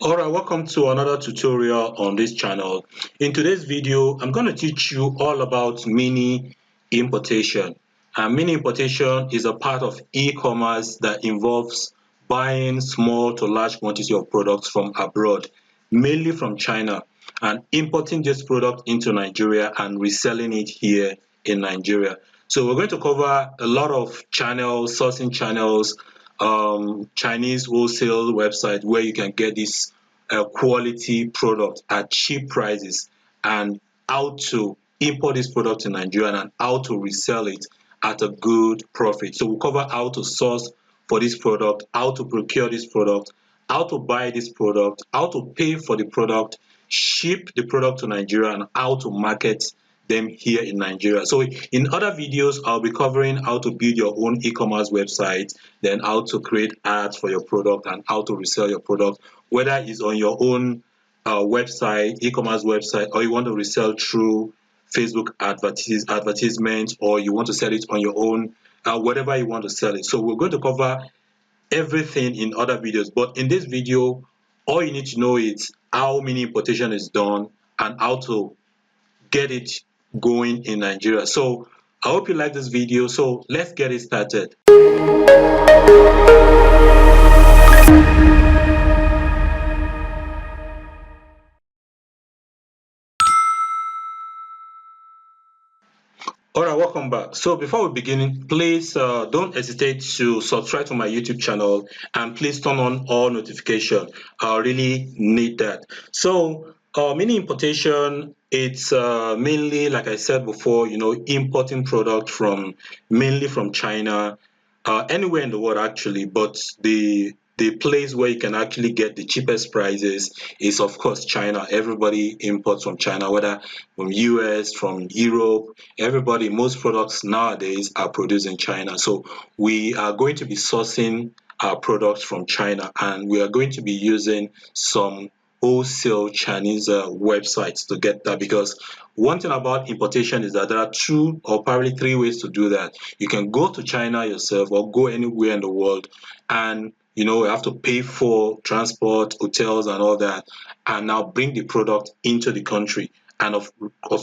Alright, welcome to another tutorial on this channel. In today's video, I'm going to teach you all about mini importation. And mini importation is a part of e-commerce that involves buying small to large quantity of products from abroad, mainly from China, and importing this product into Nigeria and reselling it here in Nigeria. So we're going to cover a lot of channels, sourcing channels, Chinese wholesale website where you can get this quality product at cheap prices, and how to import this product to Nigeria and how to resell it at a good profit. So we'll cover how to source for this product, how to procure this product, how to buy this product, how to pay for the product, ship the product to Nigeria, and how to market them here in Nigeria. So in other videos, I'll be covering how to build your own e-commerce website, then how to create ads for your product and how to resell your product, whether it's on your own website, e-commerce website, or you want to resell through Facebook advertisements, or you want to sell it on your own, whatever you want to sell it. So we're going to cover everything in other videos, but in this video, all you need to know is how mini importation is done and how to get it going in Nigeria. So I hope you like this video. So let's get it started. Alright, welcome back. So before we begin, please don't hesitate to subscribe to my YouTube channel, and please turn on all notification. I really need that. So mini importation, it's mainly, like I said before, importing product from mainly from China, anywhere in the world actually, but the place where you can actually get the cheapest prices is, of course, China. Everybody imports from China, whether from US, from Europe. Everybody, most products nowadays are produced in China. So we are going to be sourcing our products from China, and we are going to be using some wholesale Chinese websites to get that, because one thing about importation is that there are two or probably three ways to do that. You can go to China yourself or go anywhere in the world, and you have to pay for transport, hotels, and all that, and now bring the product into the country. And of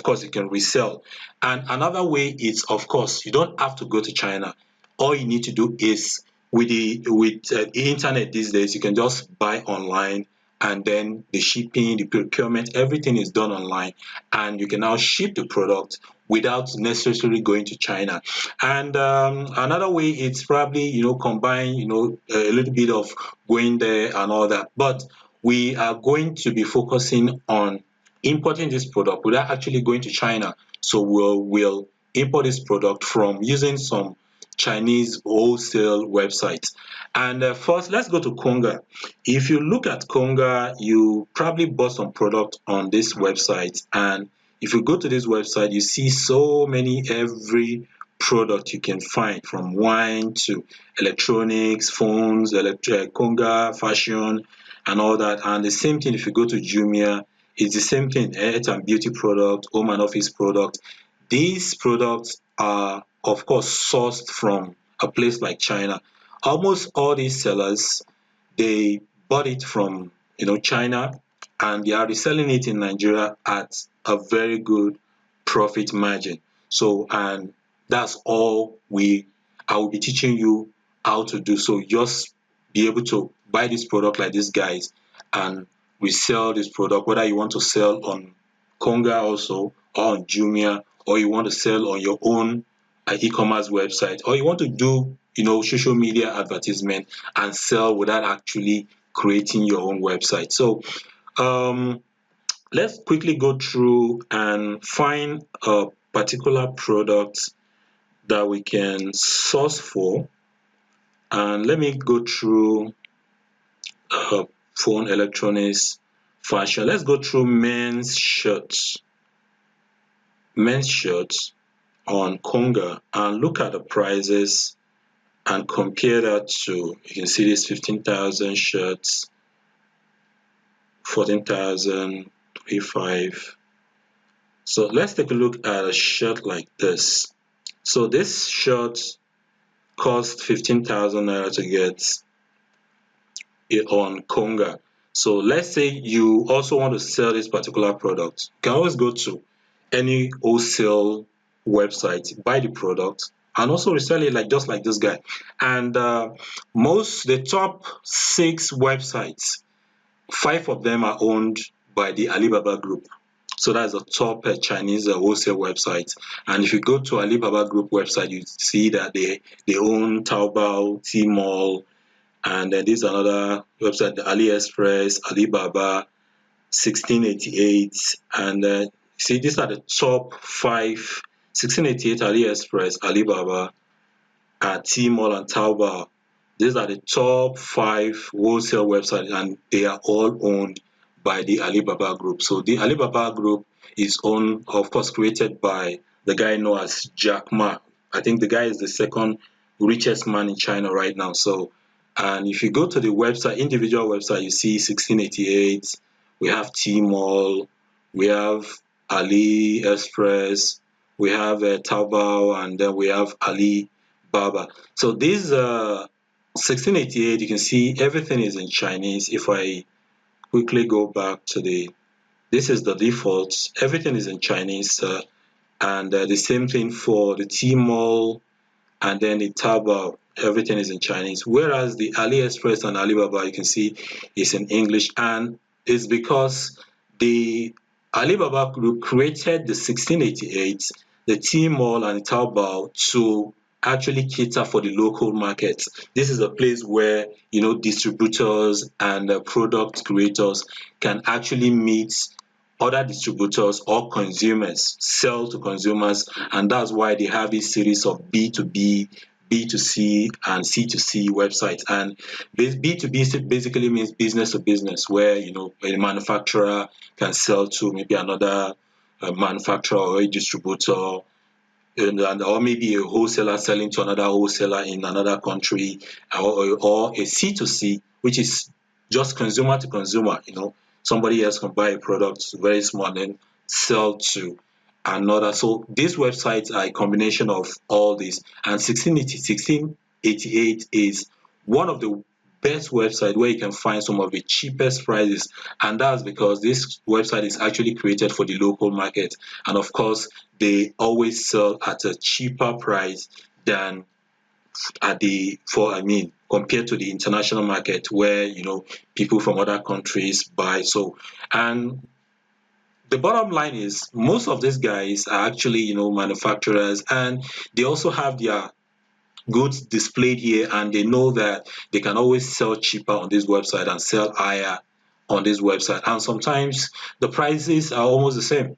course, you can resell. And another way is, of course, you don't have to go to China. All you need to do is, with the internet these days, you can just buy online, and then the shipping, the procurement, everything is done online, and you can now ship the product without necessarily going to China. And another way, it's probably combine a little bit of going there and all that. But we are going to be focusing on importing this product without actually going to China. So we'll import this product from using some Chinese wholesale websites. And first, let's go to Konga. If you look at Konga, you probably bought some product on this website, and if you go to this website, you see so many, every product you can find, from wine to electronics, phones, Konga, fashion, and all that. And the same thing if you go to Jumia, it's the same thing, health and beauty product, home and office product. These products are, of course, sourced from a place like China. Almost all these sellers, they bought it from China, and they are reselling it in Nigeria at a very good profit margin. So, and that's all I will be teaching you how to do. So just be able to buy this product like these guys and resell this product, whether you want to sell on Konga also, or on Jumia, or you want to sell on your own e-commerce website, or you want to do social media advertisement and sell without actually creating your own website. So let's quickly go through and find a particular product that we can source for. And let me go through phone, electronics, fashion. Let's go through men's shirts on Konga and look at the prices and compare that to, you can see this 15,000 shirts, 14,000, 35. So let's take a look at a shirt like this. So this shirt cost 15,000 naira to get it on Konga. So let's say you also want to sell this particular product. You can always go to any wholesale website, buy the product, and also resell it, like just like this guy. And the top 6 websites, 5 of them are owned by the Alibaba Group. So that's the top Chinese wholesale website. And if you go to Alibaba Group website, you see that they own Taobao, Tmall, and then this is another website, the Aliexpress, Alibaba, 1688, and see, these are the top 5: 1688, Aliexpress, Alibaba, Tmall, and Taobao. These are the top 5 wholesale websites, and they are all owned by the Alibaba Group. So the Alibaba Group is owned, of course, created by the guy known as Jack Ma. I think the guy is the second richest man in China right now. So, and if you go to the website, individual website, you see 1688, we have Tmall, we have AliExpress, we have Taobao, and then we have Alibaba. So these 1688, you can see everything is in Chinese. If I quickly go back to this is the default. Everything is in Chinese, and the same thing for the Tmall and then the Taobao. Everything is in Chinese. Whereas the AliExpress and Alibaba, you can see, is in English, and it's because the Alibaba Group created the 1688, the Tmall and the Taobao to actually cater for the local markets. This is a place where distributors and product creators can actually meet other distributors or consumers, sell to consumers, and that's why they have this series of B2B, B2C, and C2C websites. And this B2B basically means business to business, where a manufacturer can sell to maybe another manufacturer or a distributor, or maybe a wholesaler selling to another wholesaler in another country, or a C2C, which is just consumer to consumer. Somebody else can buy a product very small and then sell to another. So these websites are a combination of all this, and 1688 is one of the best website where you can find some of the cheapest prices, and that's because this website is actually created for the local market, and of course they always sell at a cheaper price than compared to the international market, where people from other countries buy. So, and the bottom line is, most of these guys are actually manufacturers, and they also have their goods displayed here, and they know that they can always sell cheaper on this website and sell higher on this website, and sometimes the prices are almost the same.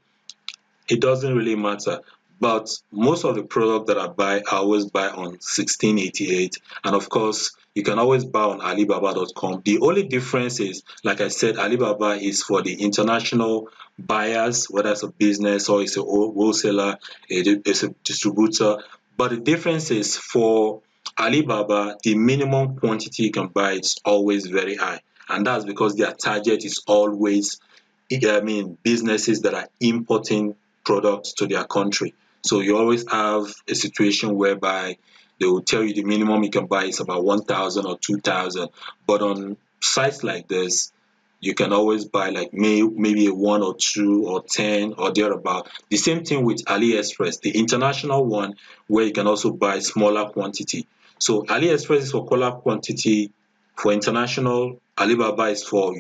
It doesn't really matter. But most of the product that I buy, I always buy on 1688. And of course, you can always buy on Alibaba.com. The only difference is, like I said, Alibaba is for the international buyers, whether it's a business or it's a wholesaler, it's a distributor. But the difference is, for Alibaba, the minimum quantity you can buy is always very high. And that's because their target is always, businesses that are importing products to their country. So you always have a situation whereby they will tell you the minimum you can buy is about 1,000 or 2,000. But on sites like this, you can always buy like maybe a 1 or 2 or 10 or thereabout. The same thing with AliExpress, the international one, where you can also buy smaller quantity. So AliExpress is for smaller quantity. For international, Alibaba is for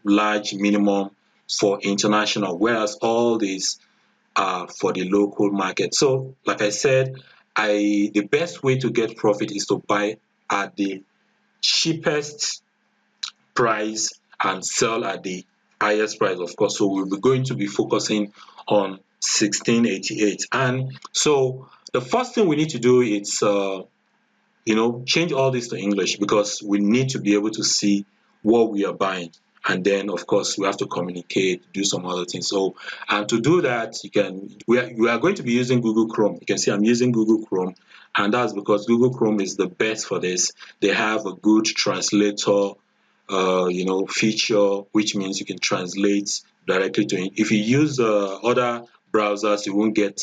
large minimum for international, whereas all these are for the local market. So like I said, the best way to get profit is to buy at the cheapest price and sell at the highest price, of course. So we'll be going to be focusing on 1688. And so the first thing we need to do is change all this to English, because we need to be able to see what we are buying. And then of course we have to communicate, do some other things. So, and to do that, we are going to be using Google Chrome. You can see I'm using Google Chrome, and that's because Google Chrome is the best for this. They have a good translator feature, which means you can translate directly to it. If you use other browsers, you won't get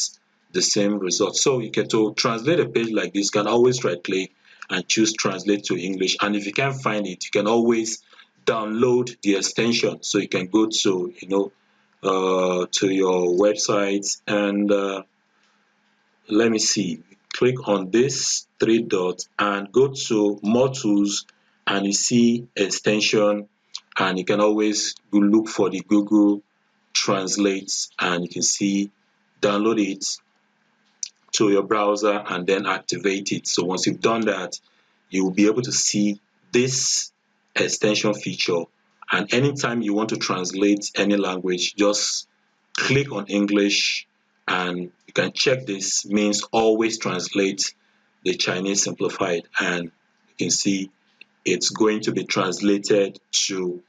the same result. So you can, to translate a page like this, you can always right click and choose translate to English. And if you can't find it, you can always download the extension. So you can go to to your website and let me see, click on this three dots and go to more tools, and you see extension, and you can always go look for the Google Translate, and you can see download it to your browser and then activate it. So once you've done that, you will be able to see this extension feature, and anytime you want to translate any language, just click on English, and you can check this means always translate the Chinese simplified, and you can see it's going to be translated to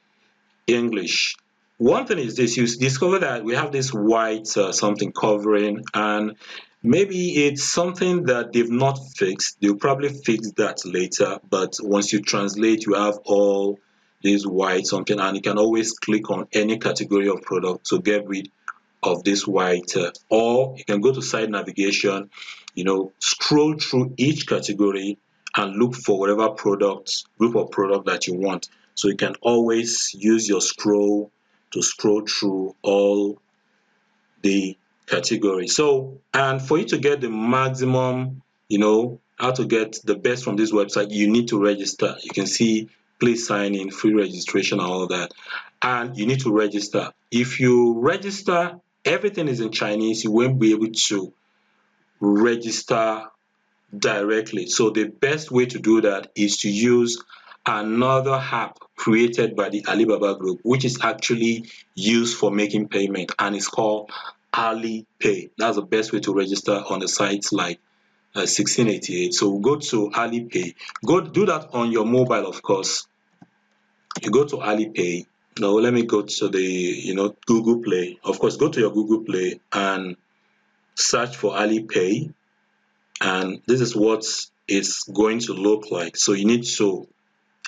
English. One thing is this: you discover that we have this white something covering, and maybe it's something that they've not fixed. They'll probably fix that later, but once you translate, you have all this white something, and you can always click on any category of product to get rid of this white, or you can go to site navigation, scroll through each category and look for whatever group of product that you want. So you can always use your scroll to scroll through all the categories. So, and for you to get the maximum, how to get the best from this website, you need to register. You can see please sign in, free registration and all that, and you need to register. If you register, everything is in Chinese, you won't be able to register directly. So the best way to do that is to use another app created by the Alibaba group, which is actually used for making payment, and it's called Alipay. That's the best way to register on the sites like 1688. So we'll go to Alipay. Go do that on your mobile, of course. You go to Alipay. Now let me go to the Google Play. Of course, go to your Google Play and search for Alipay, and this is what it's going to look like. So you need to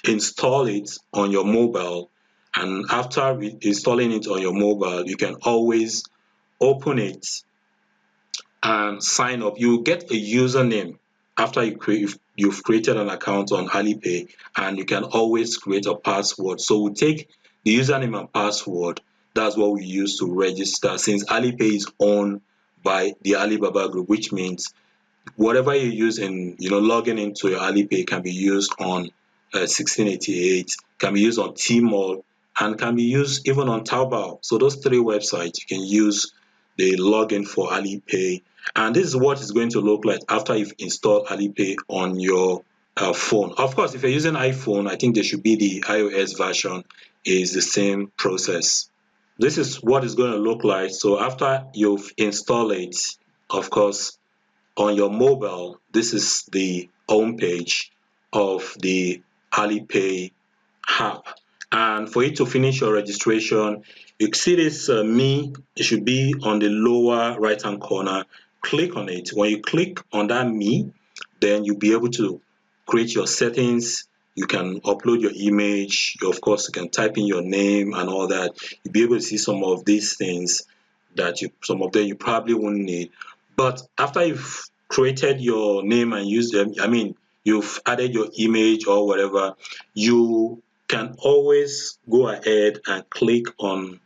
install it on your mobile, and after installing it on your mobile, you can always open it and sign up. You get a username after you've created an account on Alipay, and you can always create a password. So we take the username and password. That's what we use to register, since Alipay is owned by the Alibaba group, which means whatever you use in logging into your Alipay can be used on 1688, can be used on Tmall, and can be used even on Taobao. So those three websites you can use the login for Alipay, and this is what it's going to look like after you've installed Alipay on your phone. Of course, if you're using iPhone, I think there should be the iOS version, is the same process. This is what it's going to look like. So after you've installed it, of course, on your mobile, this is the home page of the Alipay app. And for you to finish your registration, you see this me, it should be on the lower right hand corner. Click on it. When you click on that me, then you'll be able to create your settings. You can upload your image. Of course, you can type in your name and all that. You'll be able to see some of these things that some of them you probably won't need. But after you've created your name and used them, you've added your image or whatever, you can always go ahead and click on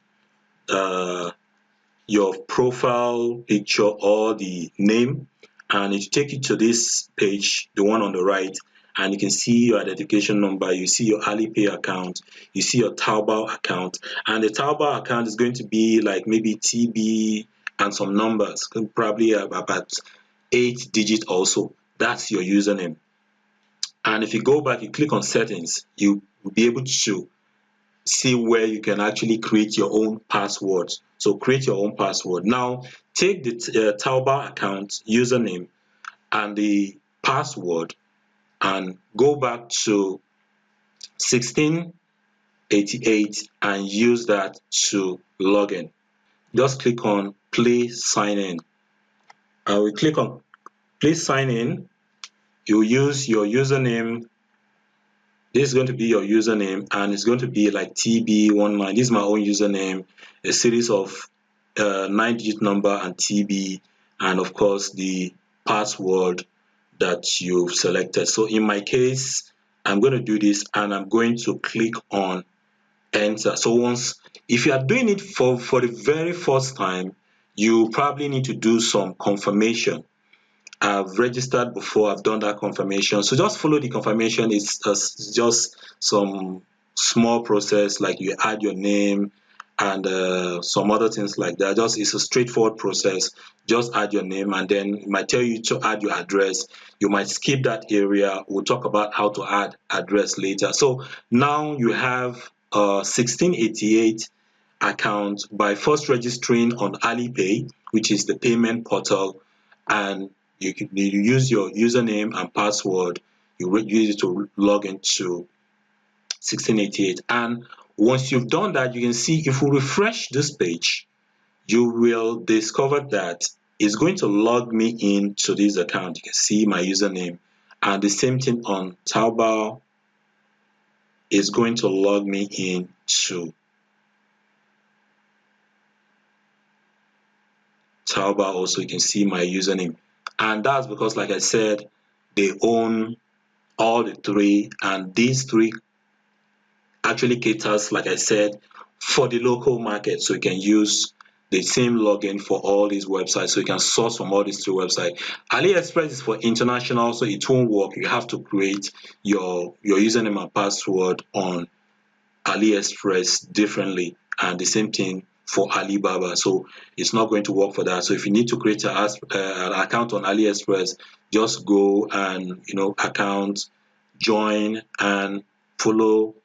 your profile picture or the name, and it take you to this page, the one on the right, and you can see your identification number, you see your Alipay account, you see your Taobao account, and the Taobao account is going to be like maybe TB and some numbers, probably about 8 digits also. That's your username. And if you go back, you click on settings, you will be able to see where you can actually create your own password. So create your own password. Now take the Taobao account username and the password and go back to 1688 and use that to log in. Just click on please sign in. We click on please sign in. You use your username. This is going to be your username, and it's going to be like TB19. This is my own username, a series of 9-digit number and TB, and of course the password that you've selected. So in my case, I'm going to do this, and I'm going to click on enter. So once, if you are doing it for the very first time, you probably need to do some confirmation. I've registered before, I've done that confirmation. So just follow the confirmation. It's just some small process, like you add your name and some other things like that. Just, it's a straightforward process. Just add your name, and then it might tell you to add your address. You might skip that area. We'll talk about how to add address later. So now you have 1688 account by first registering on Alipay, which is the payment portal, and you use your username and password. You use it to log into 1688. And once you've done that, you can see, if we refresh this page, you will discover that it's going to log me into this account. You can see my username, and the same thing on Taobao is going to log me into Taobao. Also, you can see my username, and that's because, like I said, they own all the three, and these three actually caters, like I said, for the local market. So you can use the same login for all these websites, so you can source from all these three websites. Aliexpress is for international, so it won't work. You have to create your username and password on Aliexpress differently, and the same thing for Alibaba. So it's not going to work for that. So if you need to create an account on Aliexpress, just go and account, join, and follow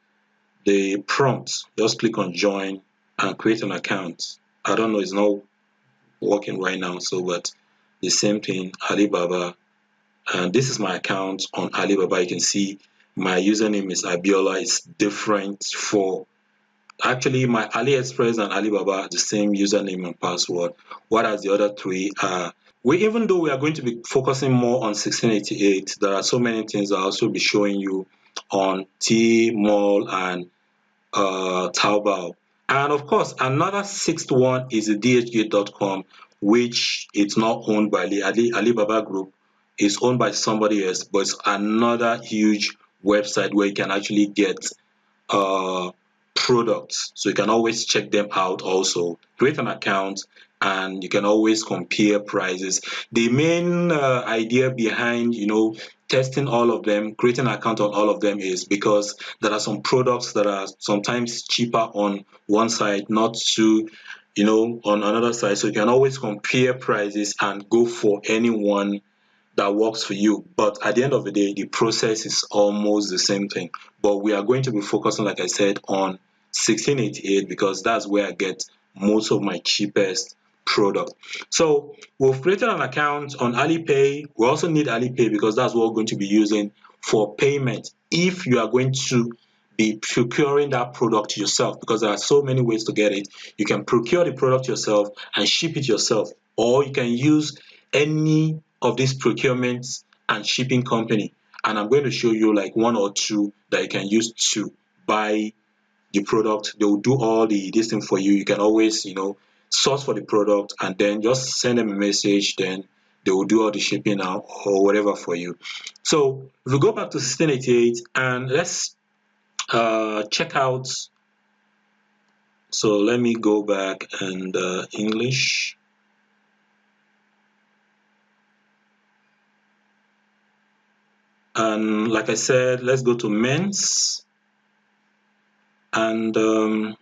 the prompt. Just click on join and create an account. I don't know, it's not working right now, so but the same thing, Alibaba, and this is my account on Alibaba. You can see my username is Abiola. It's different for, actually, my Aliexpress and Alibaba are the same username and password. Whereas the other three are, even though we are going to be focusing more on 1688, there are so many things I'll also be showing you on Tmall and Taobao. And of course, another sixth one is the dhgate.com, which is not owned by the Alibaba Group. It's owned by somebody else, but it's another huge website where you can actually get uh, products. So you can always check them out also. Create an account and you can always compare prices. The main idea behind, testing all of them, creating an account on all of them, is because there are some products that are sometimes cheaper on one side, not too, on another side. So you can always compare prices and go for any one that works for you. But at the end of the day, the process is almost the same thing. But we are going to be focusing, like I said, on 1688 because that's where I get most of my cheapest product. So we've created an account on Alipay. We also need Alipay because that's what we're going to be using for payment if you are going to be procuring that product yourself, because there are so many ways to get it. You can procure the product yourself and ship it yourself, or you can use any of these procurements and shipping company, and I'm going to show you like one or two that you can use to buy the product. They will do all this thing for you. You can always source for the product and then just send them a message, then they will do all the shipping now or whatever for you. So if we go back to 1688 and let's check out. So let me go back and English. And like I said, let's go to men's, and you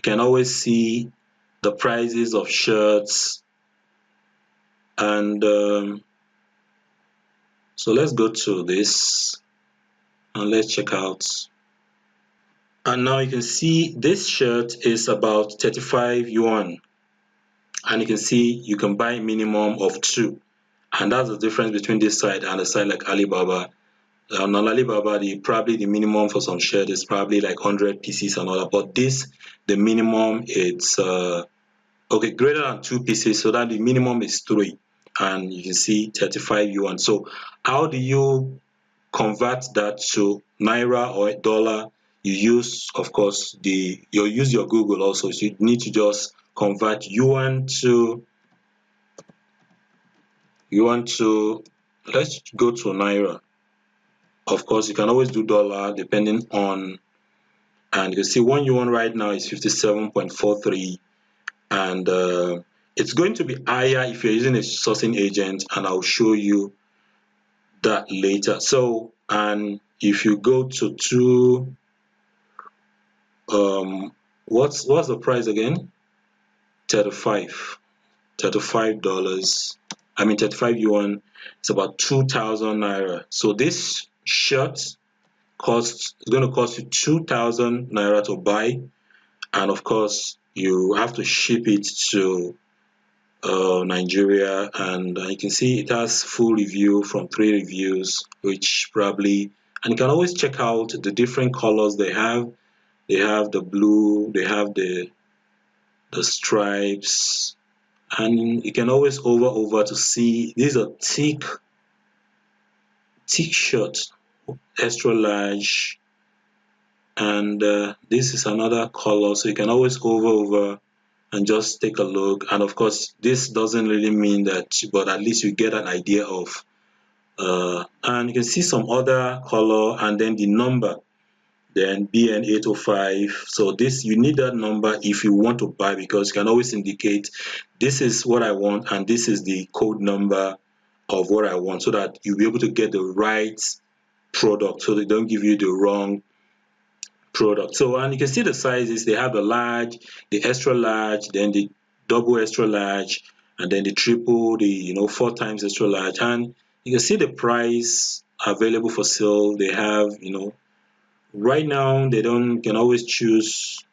can always see the prices of shirts, and so let's go to this and let's check out. And now you can see this shirt is about 35 yuan, and you can see you can buy minimum of 2, and that's the difference between this side and the side like Alibaba. On Alibaba, probably the minimum for some shirt is probably like 100 pieces and all that, but this, the minimum, it's okay, greater than 2 pieces, so that the minimum is 3, and you can see 35 yuan. So how do you convert that to naira or dollar? You use, of course, you use your Google also. So you need to just convert yuan to let's go to naira. Of course, you can always do dollar depending on, and you can see 1 yuan right now is 57.43, and it's going to be higher if you're using a sourcing agent, and I'll show you that later. So, and if you go to what's the price again? 35 $35. I mean 35 yuan. It's about 2,000 naira. So this shirt costs, it's going to cost you 2,000 naira to buy, and of course you have to ship it to Nigeria. And you can see it has full review from 3 reviews, which probably, and you can always check out the different colors they have. They have the blue, they have the stripes, and you can always over to see these are thick shirt, extra large, and this is another color, so you can always over and just take a look. And of course this doesn't really mean that, but at least you get an idea of and you can see some other color and then the number, then BN805. So this, you need that number if you want to buy, because you can always indicate this is what I want and this is the code number of what I want, so that you'll be able to get the right product, so they don't give you the wrong product. So, and you can see the sizes. They have the large, the extra large, then the double extra large, and then the triple, the 4 times extra large. And you can see the price available for sale. They have, right now they don't, you can always choose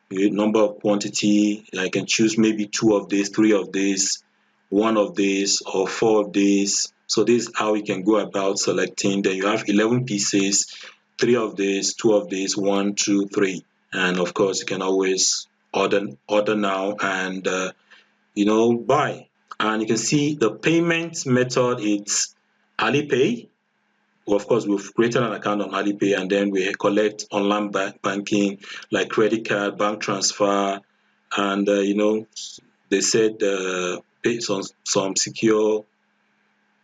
the number of quantity. I can choose maybe 2 of these, 3 of these, 1 of these, or 4 of these. So this is how you can go about selecting. Then you have 11 pieces, 3 of these, 2 of these, 1, 2, 3. And of course you can always order now and buy. And you can see the payment method, it's Alipay. Well, of course, we've created an account on Alipay, and then we collect online banking like credit card, bank transfer, and they said pay some secure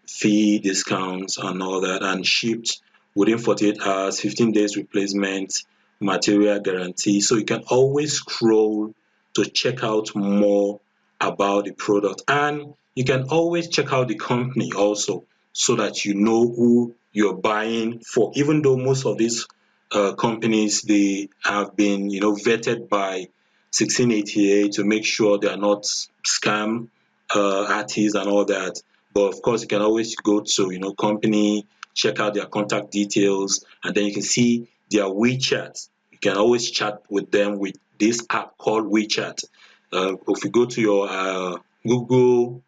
fee discounts and all that, and shipped within 48 hours, 15 days replacement, material guarantee. So you can always scroll to check out more about the product, and you can always check out the company also, so that you know who you're buying for. Even though most of these companies, they have been vetted by 1688 to make sure they are not scam artists and all that. But of course you can always go to company, check out their contact details, and then you can see their WeChat. You can always chat with them with this app called WeChat. If you go to your Google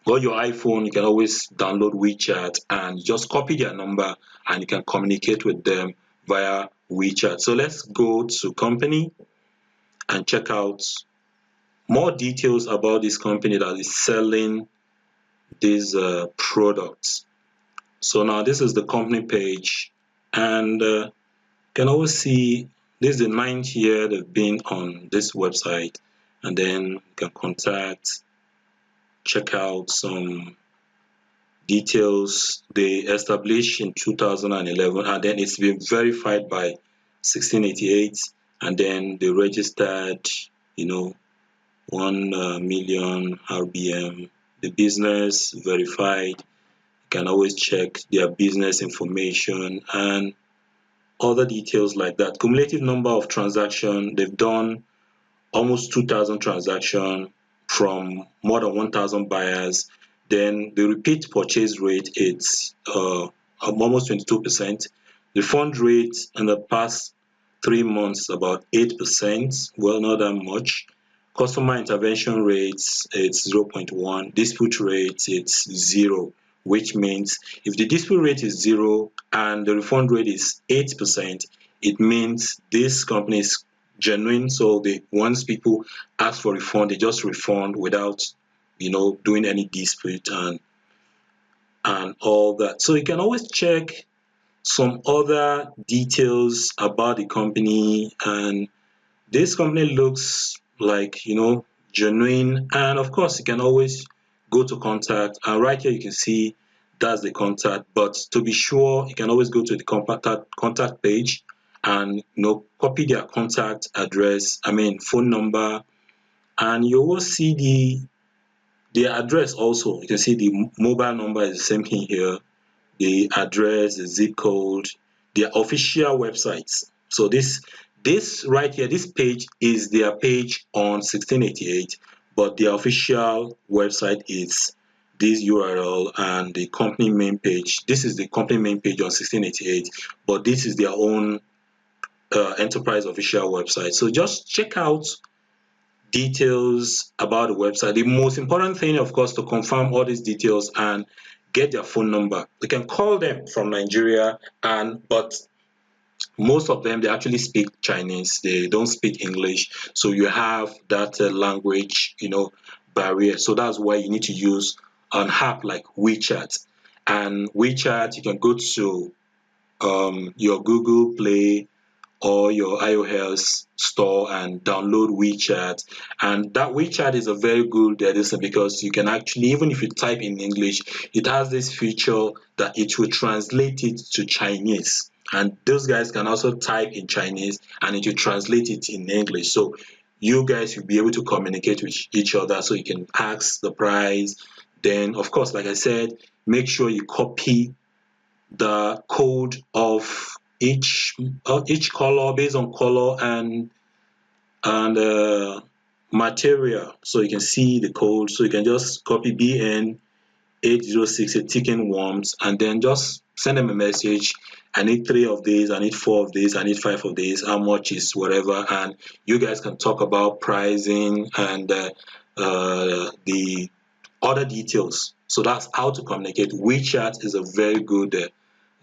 or your iPhone, you can always download WeChat and just copy their number, and you can communicate with them via WeChat. So let's go to company and check out more details about this company that is selling these products. So now this is the company page, and you can always see this is the 9th year they've been on this website. And then you can contact, check out some details. They established in 2011, and then it's been verified by 1688, and then they registered 1 million RBM. The business verified. You can always check their business information and other details like that. Cumulative number of transactions, they've done almost 2,000 transactions from more than 1,000 buyers. Then the repeat purchase rate, it's almost 22%. The fund rate in the past 3 months about 8%, well, not that much. Customer intervention rates, it's 0.1. Dispute rate, it's 0, which means if the dispute rate is 0 and the refund rate is 8%, it means this company is genuine. So once people ask for refund, they just refund without doing any dispute and all that. So you can always check some other details about the company, and this company looks like genuine. And of course you can always go to contact, and right here you can see That's the contact. But to be sure, you can always go to the contact page and copy their contact address, phone number, and you will see the address also. You can see the mobile number is the same thing here, the address, the zip code, their official websites. So this right here, this page is their page on 1688, but their official website is this URL, and the company main page. This is the company main page on 1688, but this is their own enterprise official website. So just check out details about the website. The most important thing, of course, to confirm all these details and get their phone number. You can call them from Nigeria, but most of them, they actually speak Chinese. They don't speak English, so you have that language barrier. So that's why you need to use an app like WeChat. And WeChat, you can go to your Google Play or your iOS store and download WeChat. And that WeChat is a very good edition, because you can actually, even if you type in English, it has this feature that it will translate it to Chinese. And those guys can also type in Chinese and it will translate it in English. So you guys will be able to communicate with each other, so you can ask the price. Then, of course, like I said, make sure you copy the code of each color, based on color and material, so you can see the code. So you can just copy BN 806 chicken worms, and then just send them a message. I need 3 of these, I need 4 of these, I need 5 of these, how much is whatever. And you guys can talk about pricing and the other details. So that's how to communicate. WeChat is a very good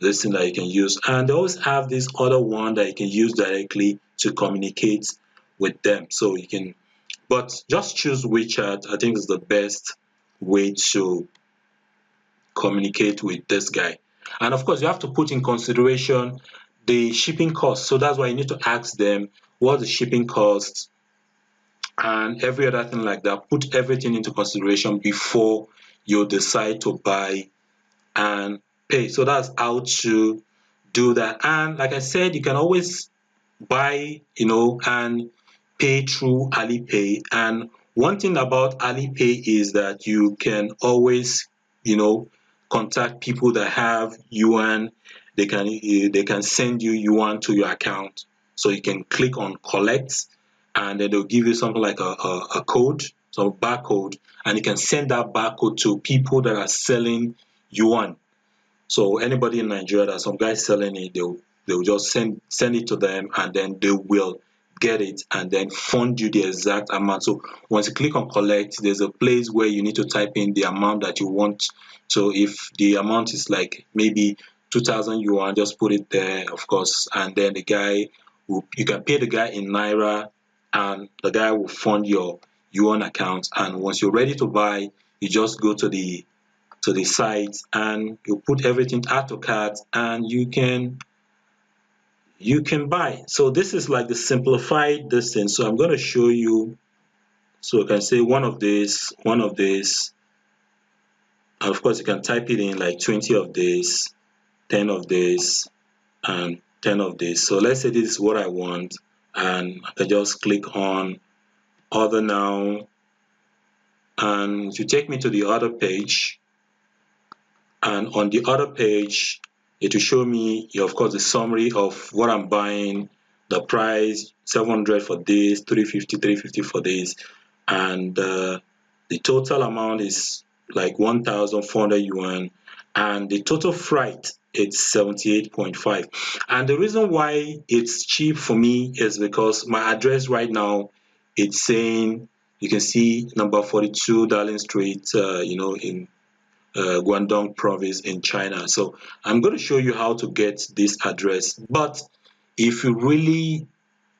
this thing that you can use, and they always have this other one that you can use directly to communicate with them. So you can, but just choose WeChat. I think is the best way to communicate with this guy. And of course, you have to put in consideration the shipping cost. So that's why you need to ask them what the shipping cost and every other thing like that. Put everything into consideration before you decide to buy and pay. So that's how to do that. And like I said, you can always buy, and pay through Alipay. And one thing about Alipay is that you can always, contact people that have yuan. They can send you yuan to your account. So you can click on collect, and then they'll give you something like a code, some barcode, and you can send that barcode to people that are selling yuan. So anybody in Nigeria, that some guys selling it, they'll just send it to them, and then they will get it and then fund you the exact amount. So once you click on collect, there's a place where you need to type in the amount that you want. So if the amount is like maybe 2,000 yuan, just put it there, of course, and then you can pay the guy in naira, and the guy will fund your yuan account. And once you're ready to buy, you just go to the site and you put everything, add to cart, and you can buy. So this is like the simplified distance. So I'm going to show you. So I can say one of this, and of course you can type it in like 20 of this, 10 of this, and 10 of this. So let's say this is what I want, and I can just click on order now, and to take me to the other page. And on the other page, it will show me, of course, the summary of what I'm buying, the price, 700 for this, 350 for this, and the total amount is like 1,400 yuan, and the total freight, it's 78.5. And the reason why it's cheap for me is because my address right now, it's saying, you can see number 42 Darling Street, in Guangdong province in China. So I'm going to show you how to get this address. But if you really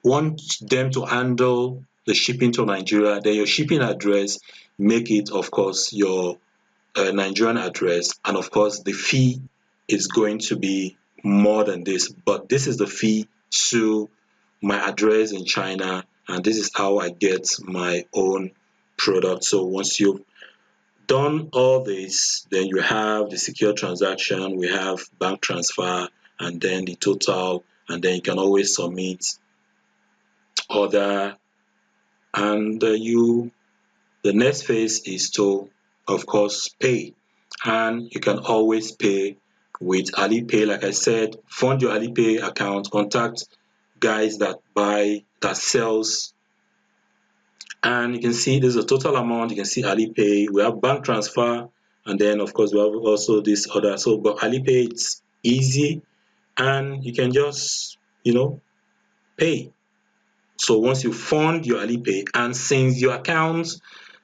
want them to handle the shipping to Nigeria, then your shipping address, make it, of course, your Nigerian address. And of course, the fee is going to be more than this. But this is the fee to my address in China. And this is how I get my own product. So once you done all this, then you have the secure transaction, we have bank transfer, and then the total, and then you can always submit order, and the next phase is to, of course, pay. And you can always pay with Alipay. Like I said, fund your Alipay account, contact guys that sells, and you can see there's a total amount. You can see Alipay, we have bank transfer, and then of course we have also this other. So but Alipay, it's easy, and you can just pay. So once you fund your Alipay, and since your account,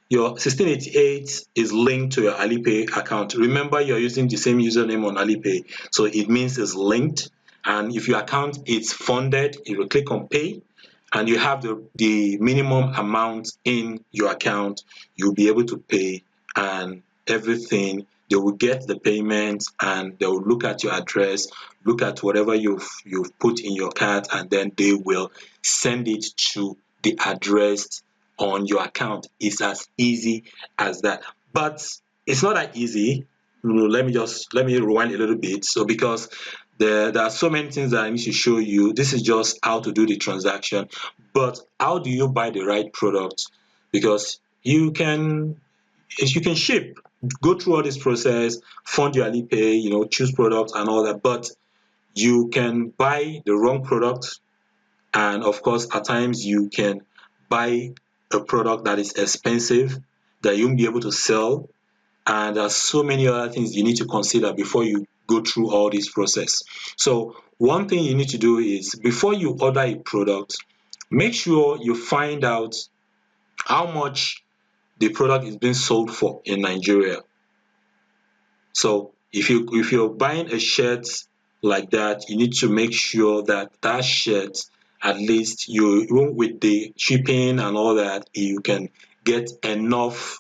your 1688 is linked to your Alipay account. Remember, you're using the same username on Alipay, so it means it's linked. And if your account is funded, you will click on pay, and you have the minimum amount in your account, you'll be able to pay, and everything, they will get the payment, and they will look at your address, look at whatever you've put in your cart, and then they will send it to the address on your account. It's as easy as that. But it's not that easy. Let me rewind a little bit. So because there are so many things that I need to show you. This is just how to do the transaction. But how do you buy the right product? Because you can ship, go through all this process, fund your Alipay, choose products and all that, but you can buy the wrong product, and of course at times you can buy a product that is expensive that you won't be able to sell, and there's so many other things you need to consider before you go through all this process. So one thing you need to do is, before you order a product, make sure you find out how much the product is being sold for in Nigeria. So if you're buying a shirt like that, you need to make sure that that shirt, at least even with the shipping and all that, you can get enough.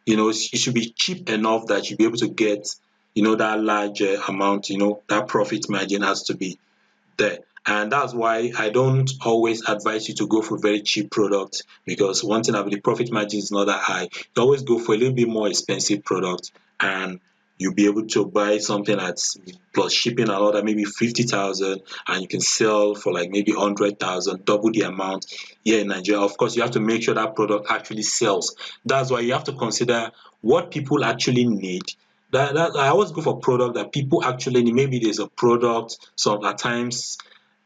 It should be cheap enough that you'll be able to get that large amount. That profit margin has to be there. And that's why I don't always advise you to go for very cheap products, because one thing about the profit margin is not that high. You always go for a little bit more expensive product, and you'll be able to buy something that's plus shipping and all that, maybe 50,000, and you can sell for like maybe 100,000, double the amount here in Nigeria. Of course, you have to make sure that product actually sells. That's why you have to consider what people actually need. That I always go for product that people actually need. Maybe there's a product, some at times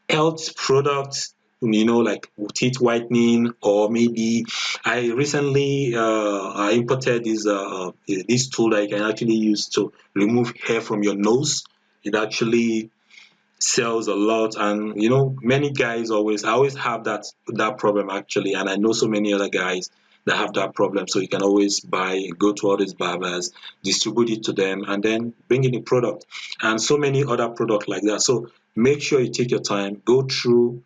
health products, like teeth whitening, or maybe I recently I imported this tool that you can actually use to remove hair from your nose. It actually sells a lot, and many guys I always have that problem actually, and I know so many other guys that have that problem. So you can always go to all these barbers, distribute it to them, and then bring in the product, and so many other products like that. So make sure you take your time, go through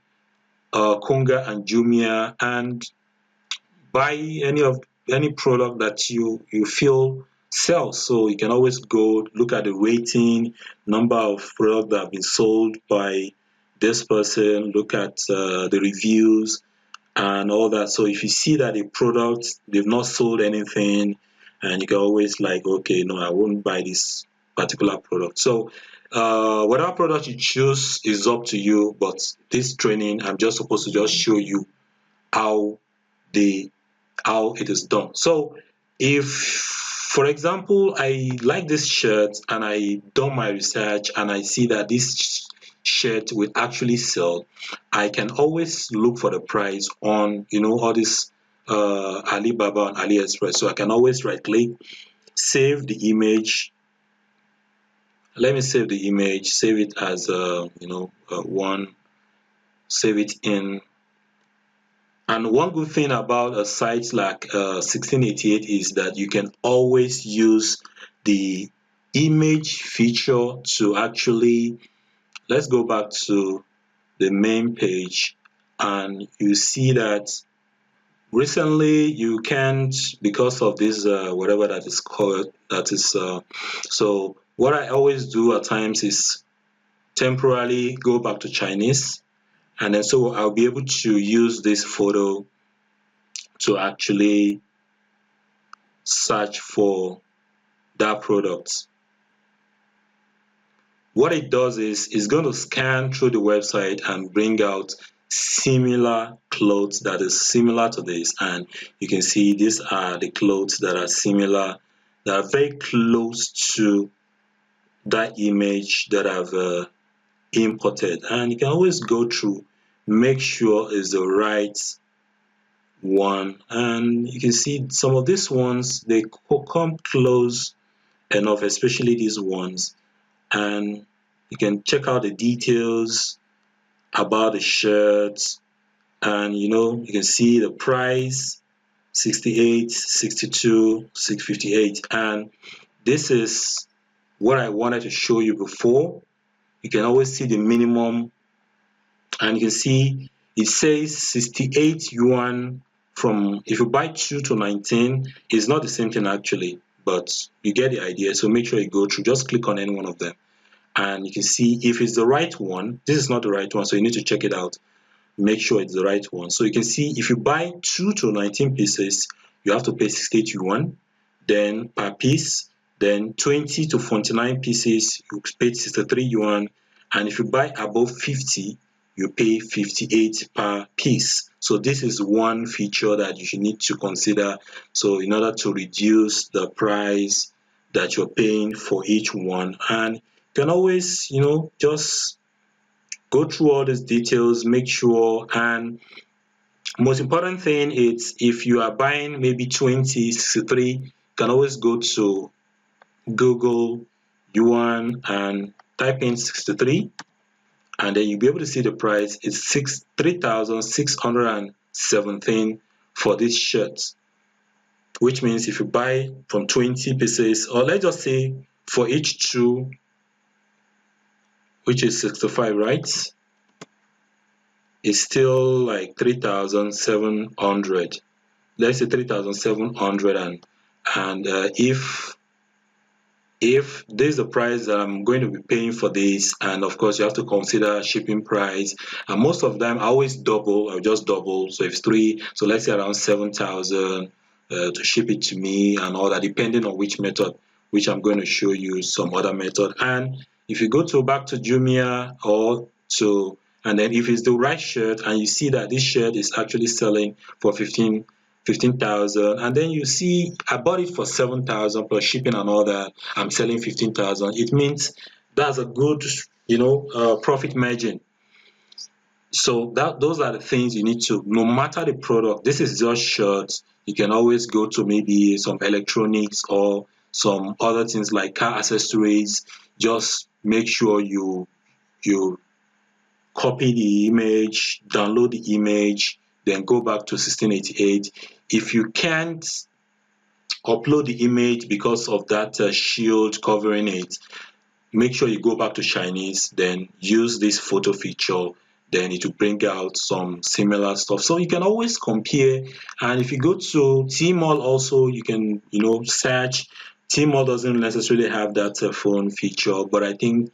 Konga and Jumia, and buy any product that you feel sells. So you can always go look at the rating, number of products that have been sold by this person, look at the reviews and all that. So if you see that a product, they've not sold anything, and you can always like, okay, no, I won't buy this particular product. So whatever product you choose is up to you, but this training, I'm just supposed to just show you how the how it is done. So if, for example, I like this shirt and I done my research and I see that this shirt will actually sell, I can always look for the price on all this Alibaba and Aliexpress. So I can always right click, save the image. Let me save the image, save it as one, save it in. And one good thing about a site like 1688 is that you can always use the image feature to actually, let's go back to the main page, and you see that recently you can't, because of this whatever that is called, that is so what I always do at times is temporarily go back to Chinese, and then so I'll be able to use this photo to actually search for that product. What it does is it's going to scan through the website and bring out similar clothes that is similar to this, and you can see these are the clothes that are similar, that are very close to that image that I've imported. And you can always go through, make sure it's the right one, and you can see some of these ones, they come close enough, especially these ones. And you can check out the details about the shirts, and you can see the price, 68, 62, 658. And this is what I wanted to show you before. You can always see the minimum, and you can see it says 68 yuan. From if you buy 2 to 19, it's not the same thing actually, but you get the idea. So make sure you go through, just click on any one of them, and you can see if it's the right one. This is not the right one, so you need to check it out, make sure it's the right one. So you can see if you buy 2 to 19 pieces, you have to pay 68 yuan then per piece. Then 20 to 49 pieces, you pay 63 yuan. And if you buy above 50, you pay 58 per piece. So this is one feature that you should need to consider. So in order to reduce the price that you're paying for each one, and you can always just go through all these details, make sure. And most important thing is, if you are buying maybe 20, 63, you can always go to Google yuan and type in 63, and then you'll be able to see the price. It's 3,617 for this shirt, which means if you buy from 20 pieces, or let's just say for each two, which is 65, right? It's still like 3,700. Let's say 3,700, and if this is the price that I'm going to be paying for this, and of course you have to consider shipping price, and most of them I always double. I'll just double. So if it's 3, so let's say around 7,000 to ship it to me and all that, depending on which method, which I'm going to show you some other method. And if you go to back to Jumia, or to, and then if it's the right shirt and you see that this shirt is actually selling for 15,000, and then you see I bought it for 7,000 plus shipping and all that, I'm selling 15,000, it means that's a good profit margin. So that those are the things you need to, no matter the product. This is just shirts, you can always go to maybe some electronics or some other things like car accessories. Just make sure you copy the image, download the image, then go back to 1688. If you can't upload the image because of that shield covering it, make sure you go back to Chinese, then use this photo feature, then it will bring out some similar stuff. So you can always compare. And if you go to Tmall also, you can search. Tmall doesn't necessarily have that phone feature, but I think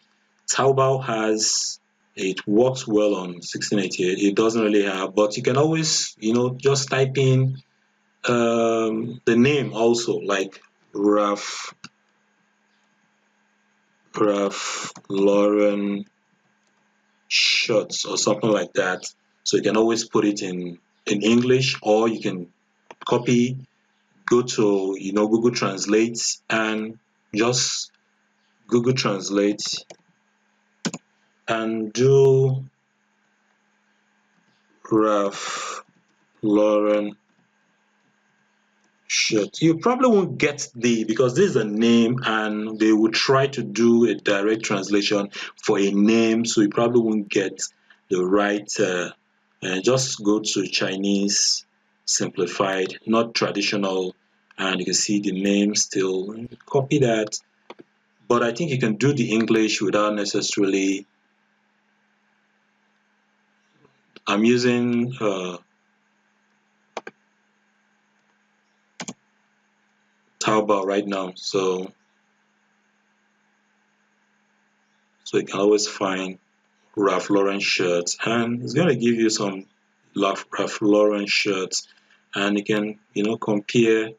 Taobao has. It works well on 1688. It doesn't really have, but you can always just type in the name also, like Ralph Lauren shirts or something like that. So you can always put it in English, or you can copy, go to Google Translate, and just Google Translate and do Ralph Lauren shirt. You probably won't get because this is a name, and they will try to do a direct translation for a name, so you probably won't get the right. Just go to Chinese simplified, not traditional, and you can see the name still. Copy that, but I think you can do the English without necessarily. I'm using Taobao right now, so you can always find Ralph Lauren shirts, and it's going to give you some Ralph Lauren shirts, and you can compare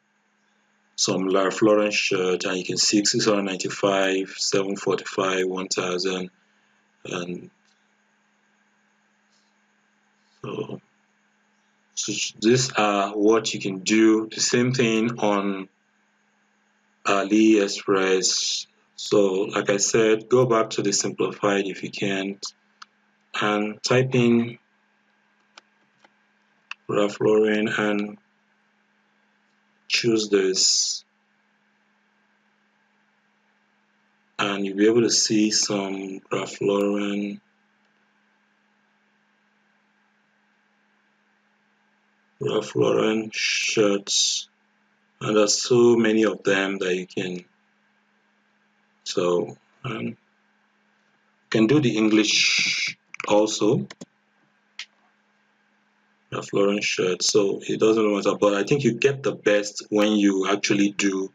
some Ralph Lauren shirt, and you can see 695, 745, 1000, and so, these are what you can do. The same thing on Aliexpress. So like I said, go back to the simplified if you can't, and type in Ralph Lauren and choose this, and you'll be able to see some Ralph Lauren shirts, and there's so many of them that you can. So you can do the English also, Ralph Lauren shirt. So it doesn't matter, but I think you get the best when you actually do,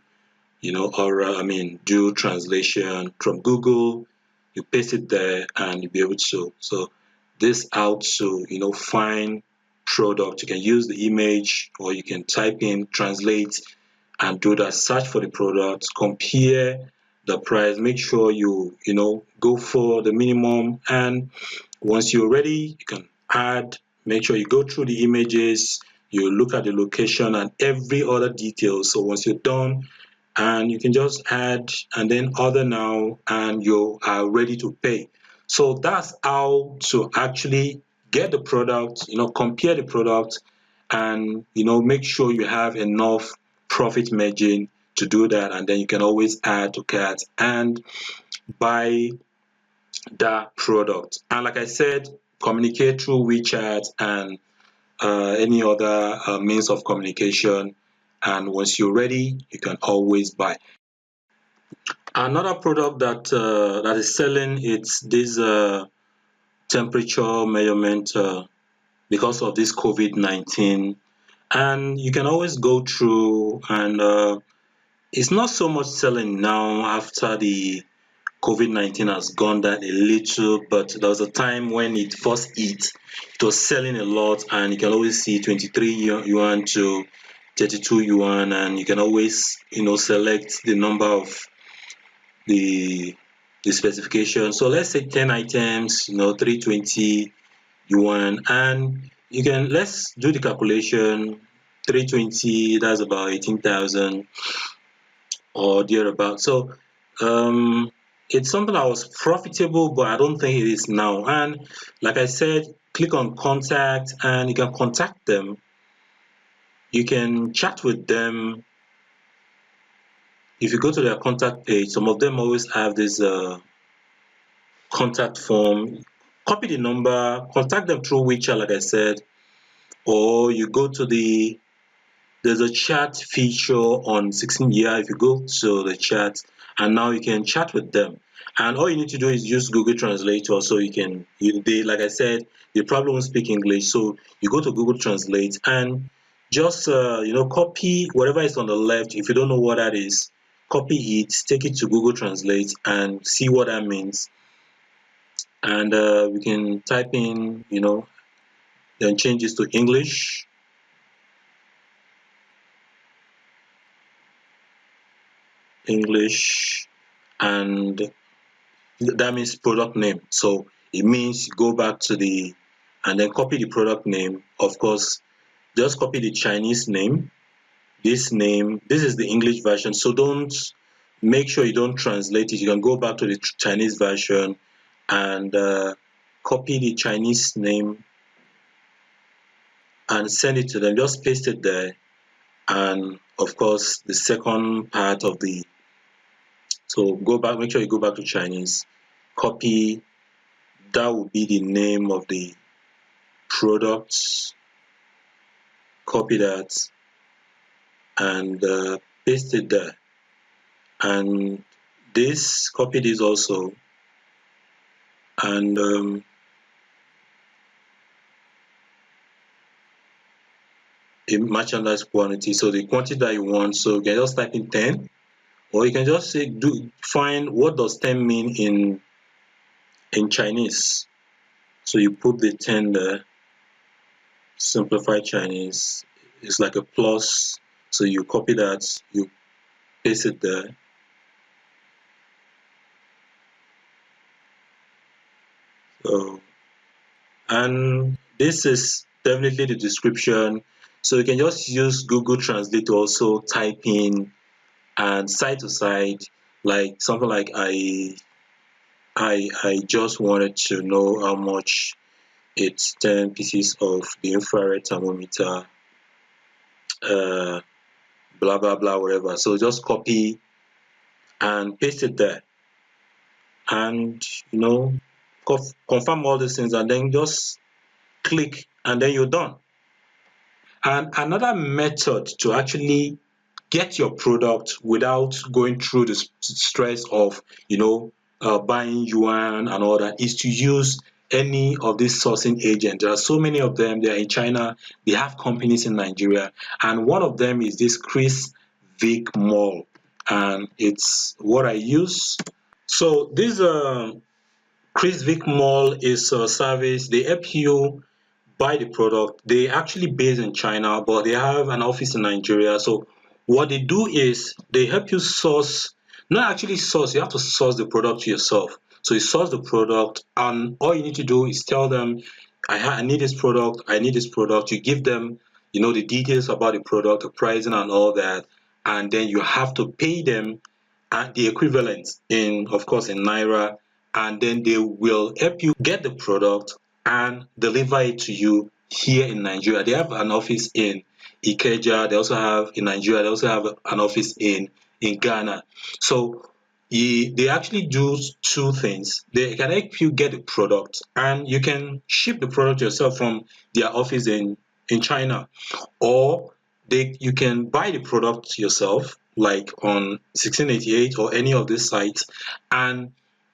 or do translation from Google. You paste it there, and you'll be able to. So this how to find product. You can use the image, or you can type in, translate, and do that. Search for the product, compare the price, make sure you go for the minimum, and once you're ready, you can add. Make sure you go through the images, you look at the location and every other detail. So once you're done, and you can just add and then order now, and you are ready to pay. So that's how to actually get the product, compare the product, and make sure you have enough profit margin to do that, and then you can always add to cart and buy that product. And like I said, communicate through WeChat and any other means of communication, and once you're ready, you can always buy. Another product that is selling, it's this temperature measurement, because of this COVID-19, and you can always go through, and it's not so much selling now after the COVID-19 has gone down a little, but there was a time when it first hit, it was selling a lot, and you can always see 23 yuan to 32 yuan, and you can always select the number of the specification. So let's say 10 items, 320 yuan, and you can, let's do the calculation. 320, that's about 18,000 or thereabout. So it's something that was profitable, but I don't think it is now. And like I said, click on contact, and you can contact them. You can chat with them. If you go to their contact page, some of them always have this contact form. Copy the number, contact them through WeChat, like I said, or you go to there's a chat feature on 16 here. If you go to the chat, and now you can chat with them, and all you need to do is use Google Translator. So you can, they, like I said, they probably won't speak English, so you go to Google Translate and just copy whatever is on the left. If you don't know what that is, copy it, take it to Google Translate, and see what that means. And we can type in, then change this to English. And that means product name. So it means go back to and then copy the product name. Of course, just copy the Chinese name. This is the English version. So make sure you don't translate it. You can go back to the Chinese version and copy the Chinese name and send it to them. Just paste it there. And of course, the second part of so go back, make sure you go back to Chinese, copy, that will be the name of the products, copy that, and paste it there. And copy this also, and a merchandise quantity, so the quantity that you want. So you can just type in 10, or you can just say, find what does 10 mean in Chinese. So you put the 10 there. Simplified Chinese is like a plus, so you copy that, you paste it there. So, and this is definitely the description. So you can just use Google Translate to also type in, and side to side, like something like I just wanted to know how much it's 10 pieces of the infrared thermometer, uh, blah blah blah, whatever. So just copy and paste it there, and confirm all these things, and then just click, and then you're done. And another method to actually get your product without going through the stress of buying yuan and all that is to use any of these sourcing agents. There are so many of them. They are in China. They have companies in Nigeria, and one of them is this Chris Vic Mall, and it's what I use. So this Chris Vic Mall is a service. They help you buy the product. They actually based in China, but they have an office in Nigeria. So what they do is they help you source, not actually source, you have to source the product yourself. So you source the product, and all you need to do is tell them, I need this product, I need this product. You give them, the details about the product, the pricing and all that, and then you have to pay them at the equivalent in, of course, in Naira, and then they will help you get the product and deliver it to you here in Nigeria. They have an office in Ikeja. They also have in Nigeria. They also have an office in Ghana. So they actually do two things. They can help you get the product, and you can ship the product yourself from their office in China, or you can buy the product yourself, like on 1688 or any of these sites, and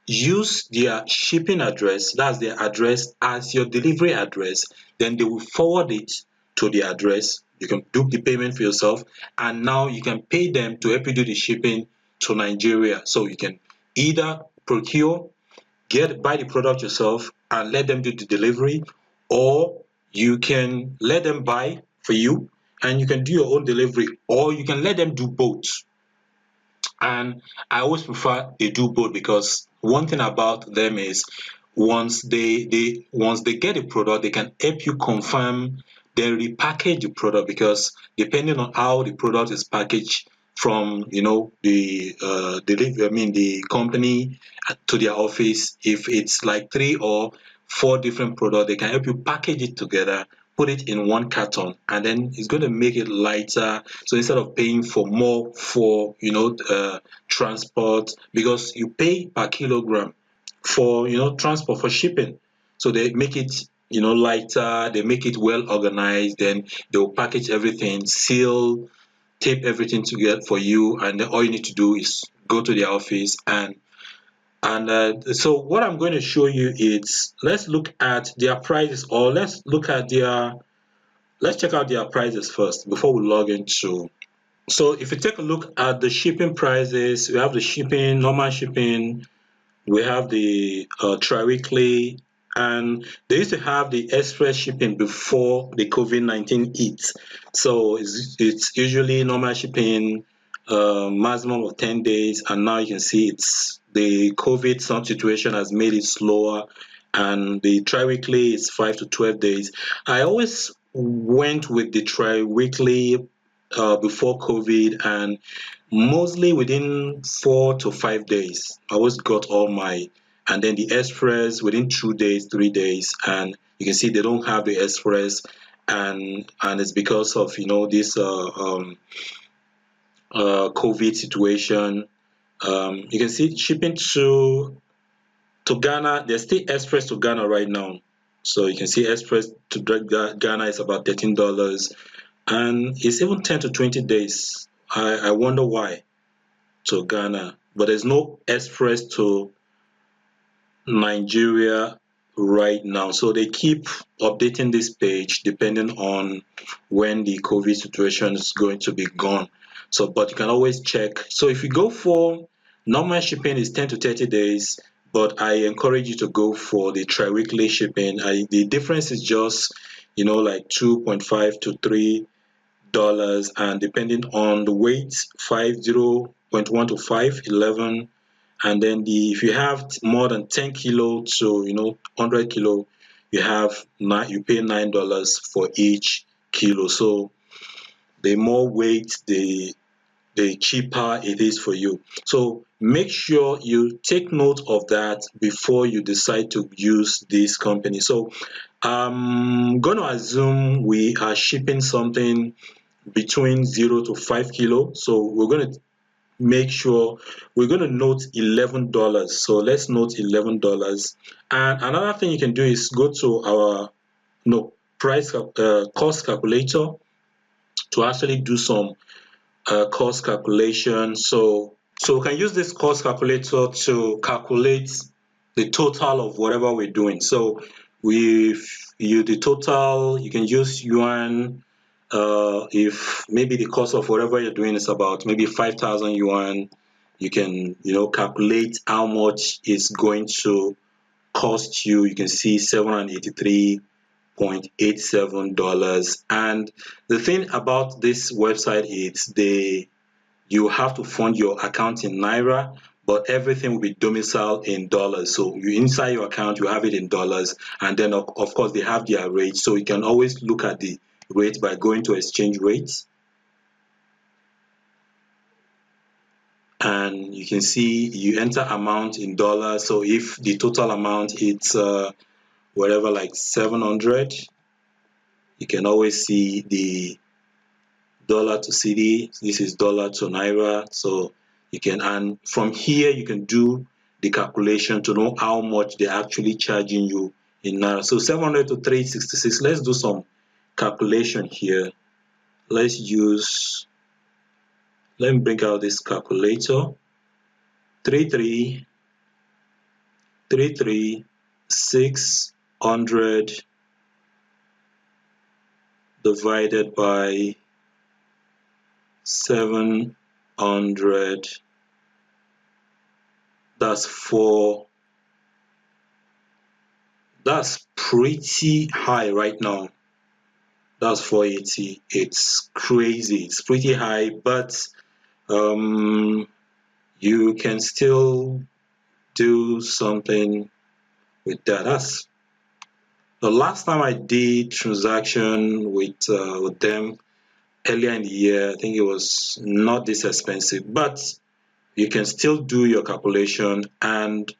use their shipping address, that's their address, as your delivery address. Then they will forward it to the address. You can do the payment for yourself, and now you can pay them to help you do the shipping to Nigeria. So you can either procure, buy the product yourself and let them do the delivery, or you can let them buy for you and you can do your own delivery, or you can let them do both. And I always prefer they do both, because one thing about them is once they get a product, they can help you confirm, then repackage the product, because depending on how the product is packaged from the company to their office, if it's like 3 or 4 different products, they can help you package it together, put it in one carton, and then it's going to make it lighter. So instead of paying for more for transport, because you pay per kilogram for transport, for shipping, so they make it lighter, they make it well organized, then they'll package everything, seal, tape everything together for you, and then all you need to do is go to their office. So what I'm going to show you is, let's look at their prices, or let's check out their prices first before we log into. So if you take a look at the shipping prices, we have the shipping, normal shipping, we have the tri-weekly, and they used to have the express shipping before the COVID-19 hit. So it's usually normal shipping, maximum of 10 days, and now you can see it's the COVID situation has made it slower, and the tri-weekly is 5 to 12 days. I always went with the tri-weekly before COVID, and mostly within 4 to 5 days, I always got all my. And then the express within 2 days, 3 days, and you can see they don't have the express, and it's because of this COVID situation. You can see shipping to Ghana. There's still express to Ghana right now, so you can see express to Ghana is about $13, and it's even 10 to 20 days. I wonder why to Ghana, but there's no express to Nigeria right now. So they keep updating this page depending on when the COVID situation is going to be gone. So, but you can always check. So if you go for normal shipping, is 10 to 30 days, but I encourage you to go for the tri-weekly shipping. The difference is just like 2.5 to $3, and depending on the weight, 50 0.1 to 5, 11. And then if you have more than 10 kilo to 100 kilo, you pay $9 for each kilo. So the more weight, the cheaper it is for you. So make sure you take note of that before you decide to use this company. So I'm gonna assume we are shipping something between 0 to 5 kilo. So we're gonna make sure we're going to note $11. So let's note $11. And another thing you can do is go to our cost calculator to actually do some cost calculation. So we can use this cost calculator to calculate the total of whatever we're doing. So the total, you can use yuan. If maybe the cost of whatever you're doing is about maybe 5,000 yuan, you can calculate how much it's going to cost you. You can see $783.87. And the thing about this website is you have to fund your account in Naira, but everything will be domiciled in dollars. So you inside your account, you have it in dollars, and then of course they have their rates. So you can always look at the rate by going to exchange rates. And you can see you enter amount in dollars. So if the total amount it's whatever, like 700, you can always see the dollar to CD. This is dollar to Naira. So you can, and from here you can do the calculation to know how much they're actually charging you in Naira. So 700 to 366. Let's do some calculation here. Let me bring out this calculator. 600 divided by 700, that's pretty high right now. That's 480. It's crazy. It's pretty high, but you can still do something with that. That's the last time I did transaction with them earlier in the year. I think it was not this expensive, but you can still do your calculation and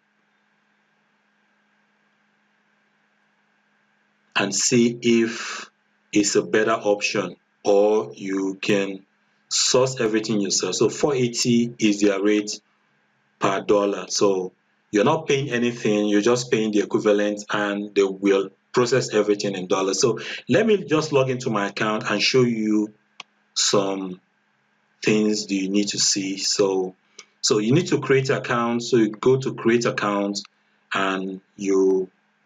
see if it's a better option, or you can source everything yourself. So 480 is their rate per dollar. So you're not paying anything, you're just paying the equivalent, and they will process everything in dollars. So let me just log into my account and show you some things you need to see. So you need to create an account. So you go to create account, and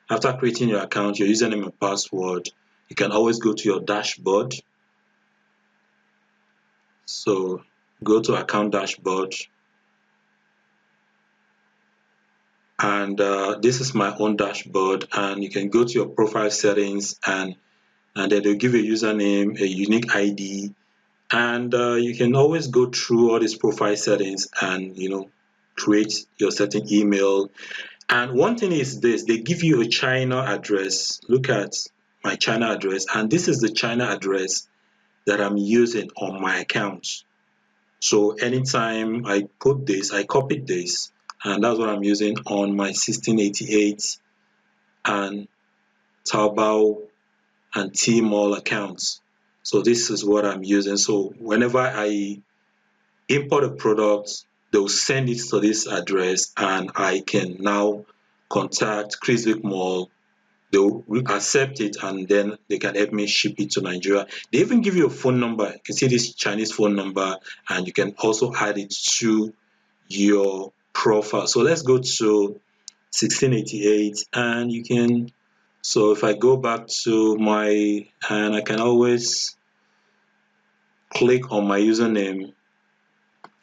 after creating your account, your username and password, you can always go to your dashboard. So go to account dashboard, and this is my own dashboard, and you can go to your profile settings, and then they'll give you a username, a unique ID, and you can always go through all these profile settings and create your certain email. And one thing is this: they give you a China address. Look at my China address, and this is the China address that I'm using on my account. So anytime I put this, I copied this, and that's what I'm using on my 1688 and Taobao and Tmall accounts. So this is what I'm using. So whenever I import a product, they'll send it to this address, and I can now contact Criswick Mall. They'll accept it, and then they can help me ship it to Nigeria. They even give you a phone number. You can see this Chinese phone number, and you can also add it to your profile. So let's go to 1688, and you can, so if I go back to and I can always click on my username.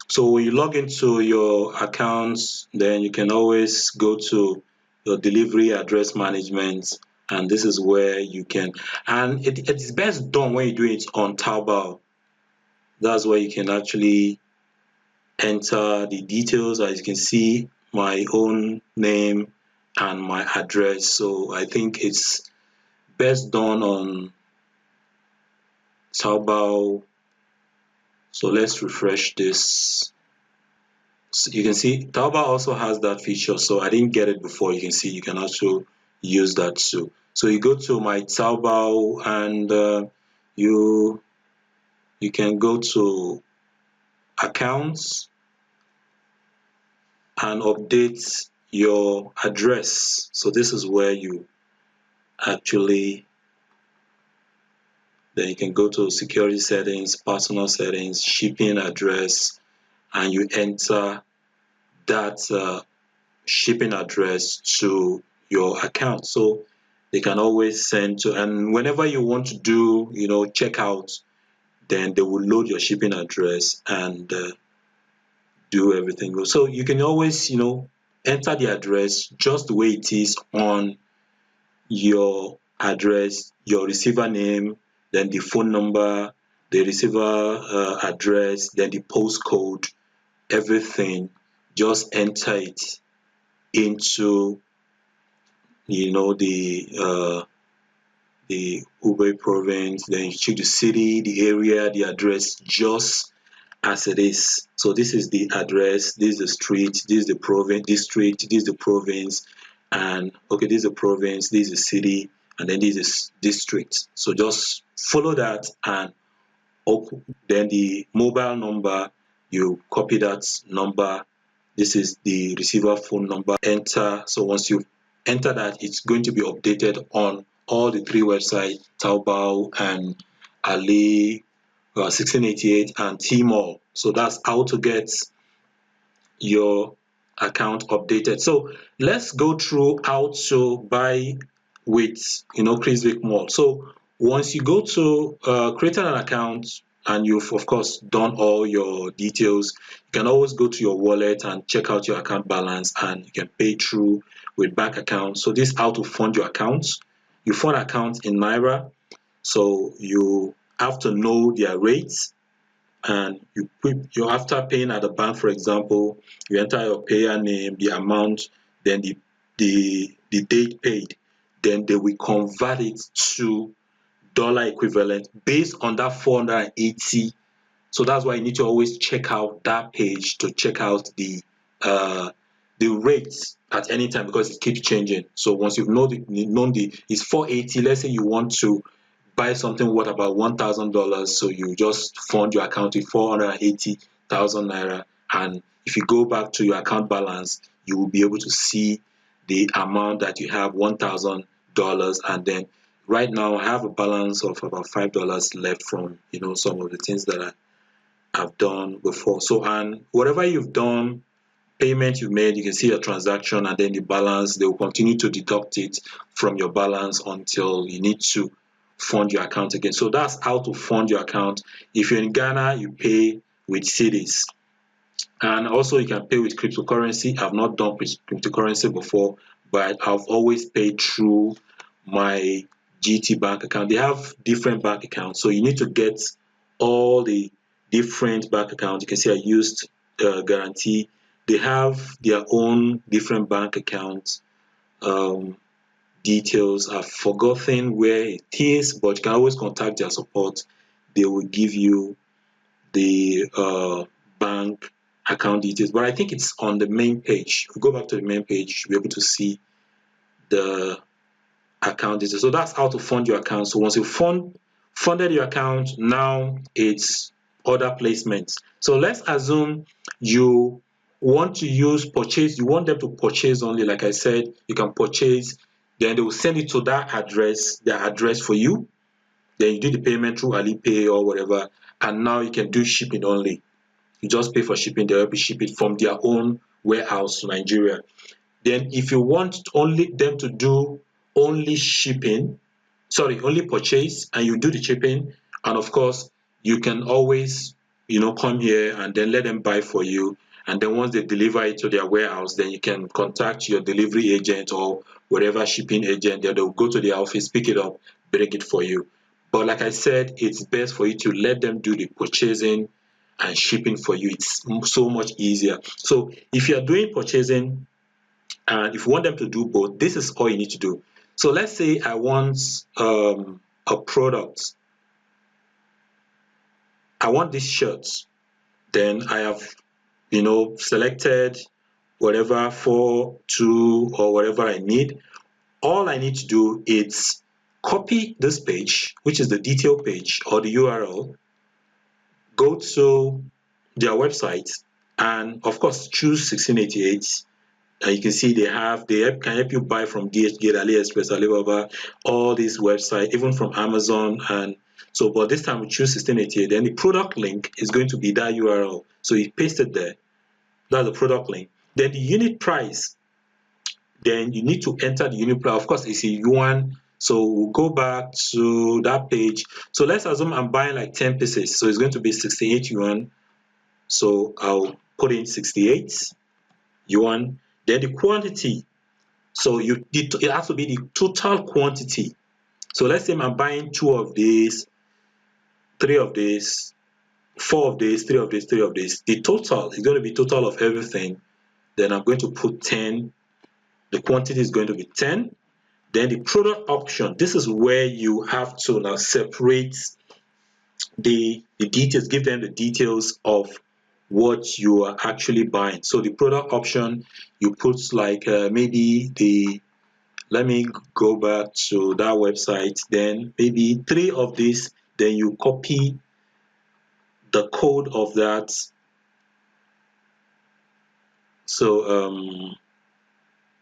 So when you log into your accounts, then you can always go to your delivery address management, and this is where you can, and it is best done when you do it on Taobao. That's where you can actually enter the details. As you can see, my own name and my address. So I think it's best done on taobao. So let's refresh this. So you can see taobao also has that feature, so I didn't get it before. You can see you can also use that too. So you go to my taobao and you can go to accounts and update your address. So this is where you actually, then you can go to security settings, personal settings, shipping address, and you enter that shipping address to your account. So they can always send to, and whenever you want to do, checkout, then they will load your shipping address and do everything. So you can always, enter the address just the way it is on your address, your receiver name, then the phone number, the receiver address, then the postcode, everything. Just enter it into the Hubei province. Then you choose the city, the area, the address, just as it is. So this is the address, this is the street, this is the province, district, this is the province, and okay, this is the province, this is the city, and then this is district. So just follow that and then the mobile number, you copy that number. This is the receiver phone number. Enter. So once you enter that, it's going to be updated on all the three websites, Taobao and Ali 1688 and Tmall. So that's how to get your account updated. So let's go through how to buy with Chris Vick Mall. So once you go to creating an account and you've of course done all your details, you can always go to your wallet and check out your account balance, and you can pay through with bank account. So this is how to fund your accounts. You fund accounts in Naira, so you have to know their rates, and you after paying at the bank, for example, you enter your payer name, the amount, then the date paid, then they will convert it to dollar equivalent based on that 480. So that's why you need to always check out that page to check out the rates at any time, because it keeps changing. So once you've known the it's 480, let's say you want to buy something worth about $1,000, so you just fund your account with 480,000 naira, and if you go back to your account balance, you will be able to see the amount that you have, $1,000, and then right now I have a balance of about $5 left from some of the things that I've done before. So, and whatever you've done, payment you made, you can see your transaction and then the balance. They will continue to deduct it from your balance until you need to fund your account again. So that's how to fund your account. If you're in Ghana, you pay with cedis, and also you can pay with cryptocurrency. I've not done cryptocurrency before, but I've always paid through my GT bank account. They have different bank accounts, so you need to get all the different bank accounts. You can see I used Guarantee. They have their own different bank accounts details. I've forgotten where it is, but you can always contact their support. They will give you the bank account details, but I think it's on the main page. If we go back to the main page, you'll be able to see the account details. So that's how to fund your account. So once you funded your account, now it's order placements. So let's assume you want to use purchase, you want them to purchase only. Like I said, you can purchase, then they will send it to that address, their address for you. Then you do the payment through Alipay or whatever, and now you can do shipping only. You just pay for shipping, they'll help you ship it from their own warehouse to Nigeria. Then if you want only them to do only shipping, sorry, only purchase, and you do the shipping, and of course you can always come here and then let them buy for you, and then once they deliver it to their warehouse, then you can contact your delivery agent or whatever shipping agent, then they'll go to the office, pick it up, bring it for you. But like I said, it's best for you to let them do the purchasing and shipping for you. It's so much easier. So if you are doing purchasing and if you want them to do both, this is all you need to do. So let's say I want a product. I want this shirt. Then I have, selected whatever 4, 2 or whatever I need. All I need to do is copy this page, which is the detail page or the URL, go to their website, and of course choose 1688. And you can see they can help you buy from DHgate, Aliexpress, Alibaba, all these websites, even from Amazon. And so, but this time we choose 1688. Then the product link is going to be that URL. So you paste it there. That's the product link. Then the unit price. Then you need to enter the unit price. Of course, it's a yuan. So we'll go back to that page. So let's assume I'm buying like 10 pieces. So it's going to be 68 yuan. So I'll put in 68 yuan. Then the quantity. So it has to be the total quantity. So let's say I'm buying 2 of these, 3 of these, 4 of these, 3 of these, 3 of these. The total is going to be total of everything. Then I'm going to put 10. The quantity is going to be 10. Then the product option. This is where you have to now separate the details, give them the details of what you are actually buying. So the product option, you put like let me go back to that website, then maybe 3 of these, then you copy the code of that. So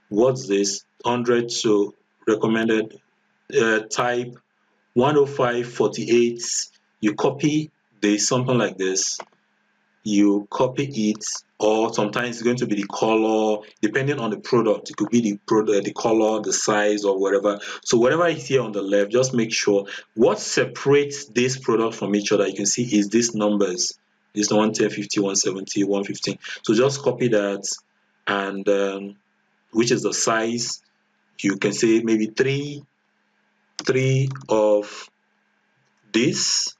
what's this? 100, so recommended, type 10548. You copy this, something like this. You copy it, or sometimes it's going to be the color, depending on the product. It could be the product, the color, the size, or whatever. So whatever is here on the left, just make sure what separates this product from each other. You can see is these numbers. This 110, 50, 170, 115. So just copy that, and which is the size. You can say maybe three of this.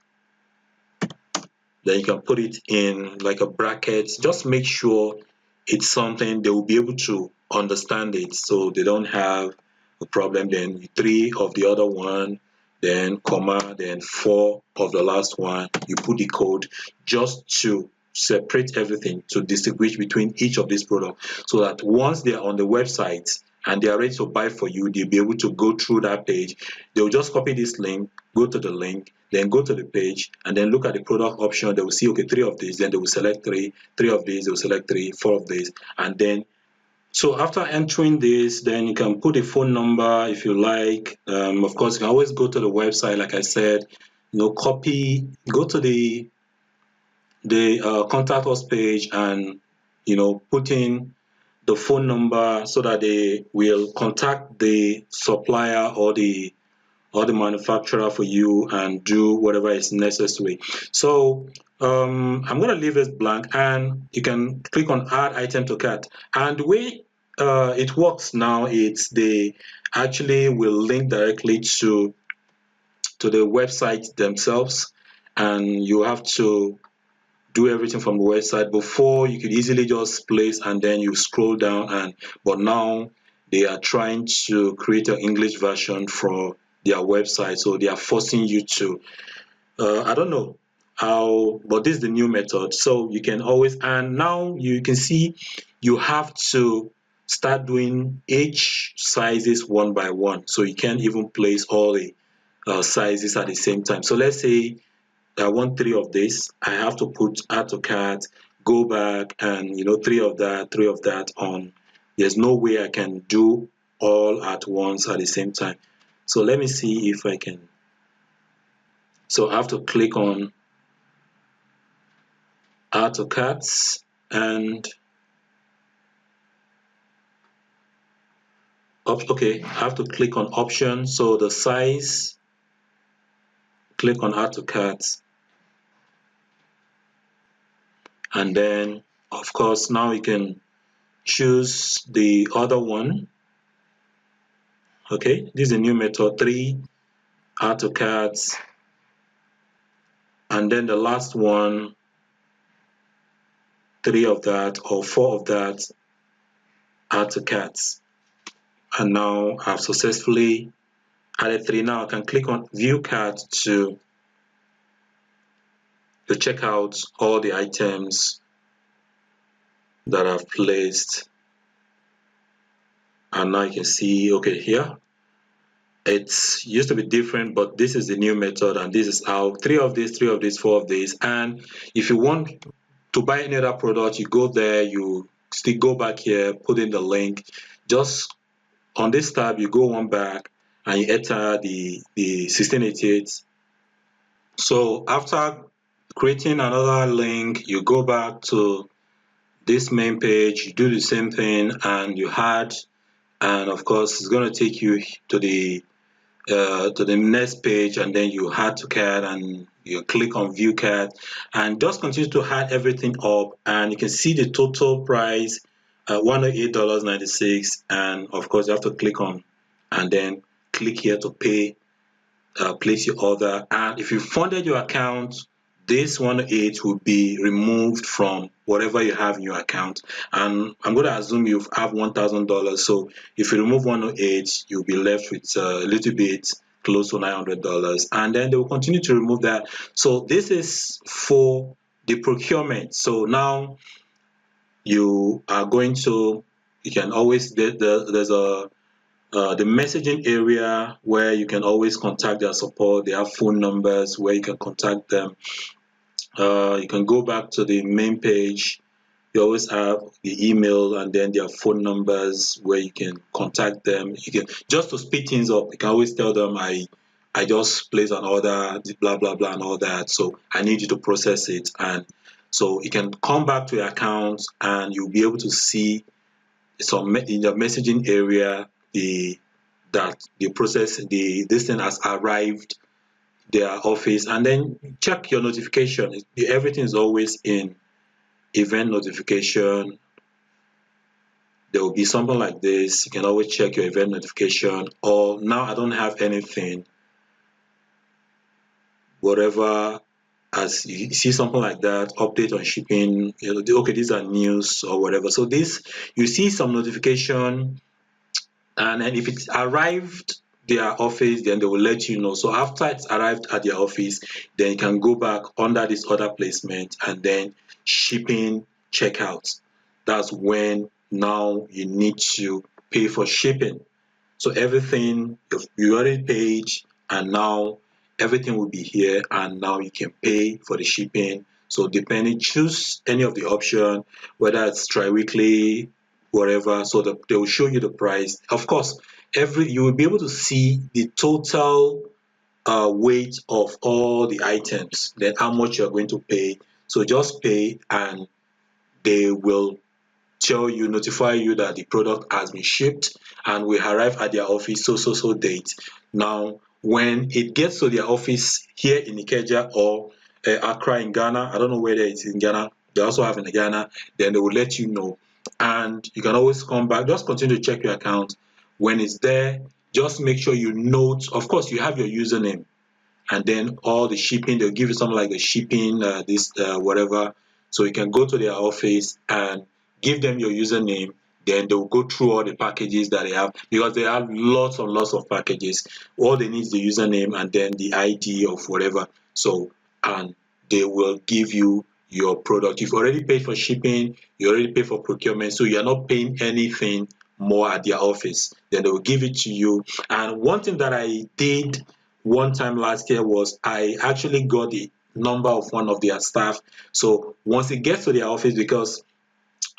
Then you can put it in like a bracket. Just make sure it's something they will be able to understand it, so they don't have a problem. Then 3 of the other one, then comma, then 4 of the last one. You put the code just to separate everything, to distinguish between each of these products, so that once they are on the website and they are ready to buy for you, they'll be able to go through that page. They'll just copy this link, go to the link, then go to the page, and then look at the product option. They will see, okay, 3 of these, then they will select 3 of these, they will select 3, 4 of these, and then so after entering this, then you can put a phone number if you like. Of course, you can always go to the website, like I said, copy, go to the contact us page, and put in the phone number so that they will contact the supplier or the manufacturer for you and do whatever is necessary. So I'm going to leave this blank, and you can click on add item to cart. And the way it works now, it's they actually will link directly to the website themselves, and you have to do everything from the website. Before, you could easily just place and then you scroll down, but now they are trying to create an English version for their website, so they are forcing you to I don't know how, but this is the new method. So you can always, and now you can see you have to start doing each sizes one by one, so you can't even place all the sizes at the same time. So let's say I want 3 of this, I have to put add to cart, go back, and 3 of that on. There's no way I can do all at once at the same time. So let me see if I can. So I have to click on add to carts, and okay, I have to click on option. So the size, click on add to carts, and then of course now you can choose the other one. Okay, this is a new method, 3 add to carts, and then the last one, 3 of that or 4 of that, add to carts. And now I've successfully added 3. Now I can click on view cart to check out all the items that I've placed. And now you can see, okay, here it's used to be different, but this is the new method, and this is how 3 of these, 3 of these, 4 of these. And if you want to buy any other product, you go there, you still go back here, put in the link. Just on this tab, you go one back and you enter the 1688. So after creating another link, you go back to this main page, you do the same thing, and you add, and of course it's going to take you to the next page, and then you add to cart and you click on view cart, and just continue to add everything up, and you can see the total price, $108.96. And of course you have to click on and then click here to pay, place your order. And if you funded your account, this 108 will be removed from whatever you have in your account. And I'm going to assume you have $1,000. So if you remove 108, you'll be left with a little bit close to $900. And then they will continue to remove that. So this is for the procurement. So now you are going to, you can always, there's the messaging area where you can always contact their support. They have phone numbers where you can contact them. You can go back to the main page. You always have the email and then their phone numbers where you can contact them. You can, just to speed things up, you can always tell them, I just placed an order, blah blah blah and all that, so I need you to process it. And so you can come back to your account and you'll be able to see some in the messaging area that the process, this thing has arrived their office. And then check your notification. Everything is always in event notification. There will be something like this. You can always check your event notification. Or now I don't have anything, whatever, as you see something like that, update on shipping, okay, these are news or whatever. So this, you see some notification, and then if it's arrived their office, then they will let you know. So after it's arrived at their office, then you can go back under this order placement and then shipping checkout. That's when now you need to pay for shipping. So everything you already paid, and now everything will be here, and now you can pay for the shipping. So depending, choose any of the option, whether it's tri-weekly, whatever, so that they will show you the price. Of course, you will be able to see the total weight of all the items, then how much you're going to pay. So just pay and they will tell you, notify you that the product has been shipped and will arrive at their office so date. Now when it gets to their office here in Ikeja or Accra in Ghana, I don't know whether it's in Ghana, they also have in Ghana, then they will let you know. And you can always come back, just continue to check your account. When it's there, just make sure you note, of course you have your username, and then all the shipping, they'll give you something like the shipping, whatever. So you can go to their office and give them your username, then they'll go through all the packages that they have, because they have lots and lots of packages. All they need is the username and then the ID of whatever. So, and they will give you your product. You've already paid for shipping, you already paid for procurement, so you're not paying anything more at their office. Then they will give it to you. And one thing that I did one time last year was I actually got the number of one of their staff. So once it gets to their office, because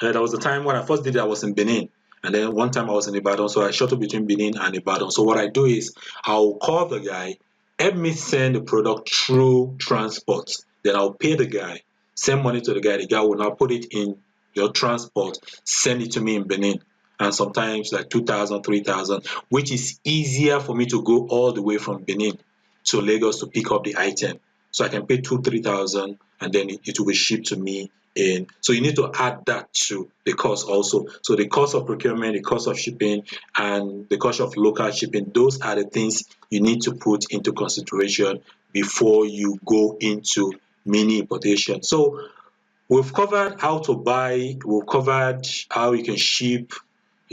there was a time when I first did it, I was in Benin, and then one time I was in Ibadan, so I shuttle between Benin and Ibadan. So what I do is I'll call the guy, help me send the product through transport, then I'll pay the guy, send money to the guy will now put it in your transport, send it to me in Benin. And sometimes like 2,000, 3,000, which is easier for me to go all the way from Benin to Lagos to pick up the item. So I can pay 2,000, 3,000, and then it will be shipped to me in. So you need to add that to the cost also. So the cost of procurement, the cost of shipping, and the cost of local shipping, those are the things you need to put into consideration before you go into mini importation. So we've covered how to buy, we've covered how you can ship,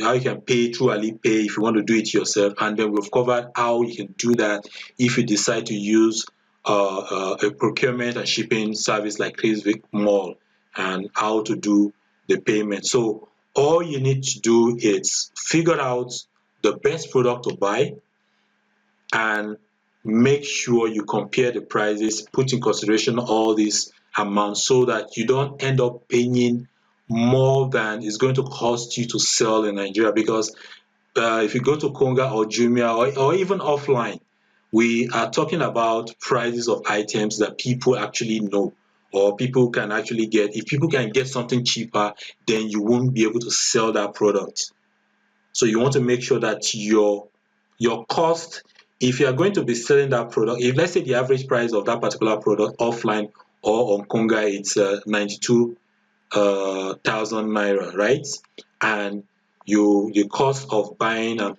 how you can pay through Alipay if you want to do it yourself, and then we've covered how you can do that if you decide to use a procurement and shipping service like Facebook Mall, and how to do the payment. So all you need to do is figure out the best product to buy, and make sure you compare the prices, put in consideration all these amounts so that you don't end up paying more than it's going to cost you to sell in Nigeria. Because if you go to Konga or Jumia, or even offline, we are talking about prices of items that people actually know, or people can actually get. If people can get something cheaper, then you won't be able to sell that product. So you want to make sure that your cost, if you are going to be selling that product, if let's say the average price of that particular product offline or on Konga, it's 92,000 naira, right? And the cost of buying and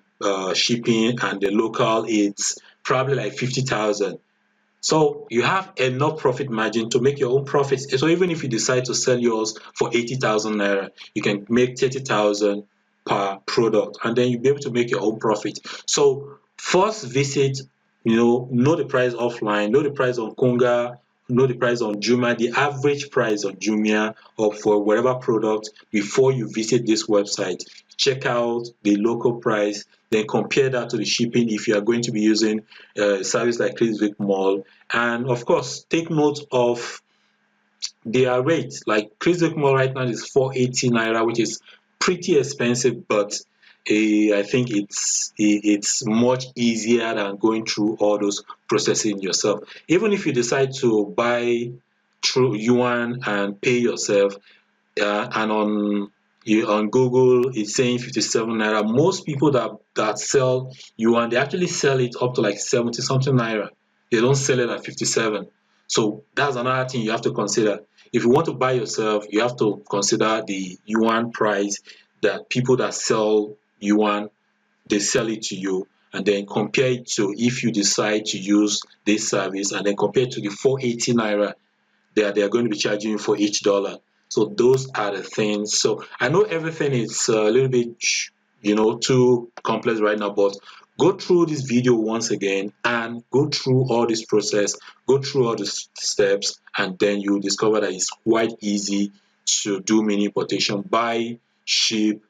shipping and the local, it's probably like 50,000. So you have enough profit margin to make your own profits. So even if you decide to sell yours for 80,000 naira, you can make 30,000 per product, and then you'll be able to make your own profit. So first visit, know the price offline, know the price on Konga, know the price on Jumia, the average price on Jumia or for whatever product before you visit this website. Check out the local price, then compare that to the shipping if you are going to be using a service like Facebook Mall. And of course, take note of their rates. Like Facebook Mall right now is 480 naira, which is pretty expensive, but I think it's much easier than going through all those processing yourself. Even if you decide to buy through Yuan and pay yourself, and on Google it's saying 57 naira. Most people that sell Yuan, they actually sell it up to like 70 something naira. They don't sell it at 57. So that's another thing you have to consider. If you want to buy yourself, you have to consider the Yuan price that people that sell Yuan, they sell it to you, and then compare it to if you decide to use this service, and then compare it to the 480 naira that they are going to be charging you for each dollar. So those are the things. So I know everything is a little bit, too complex right now, but go through this video once again and go through all this process, go through all the steps, and then you discover that it's quite easy to do mini importation, buy, ship,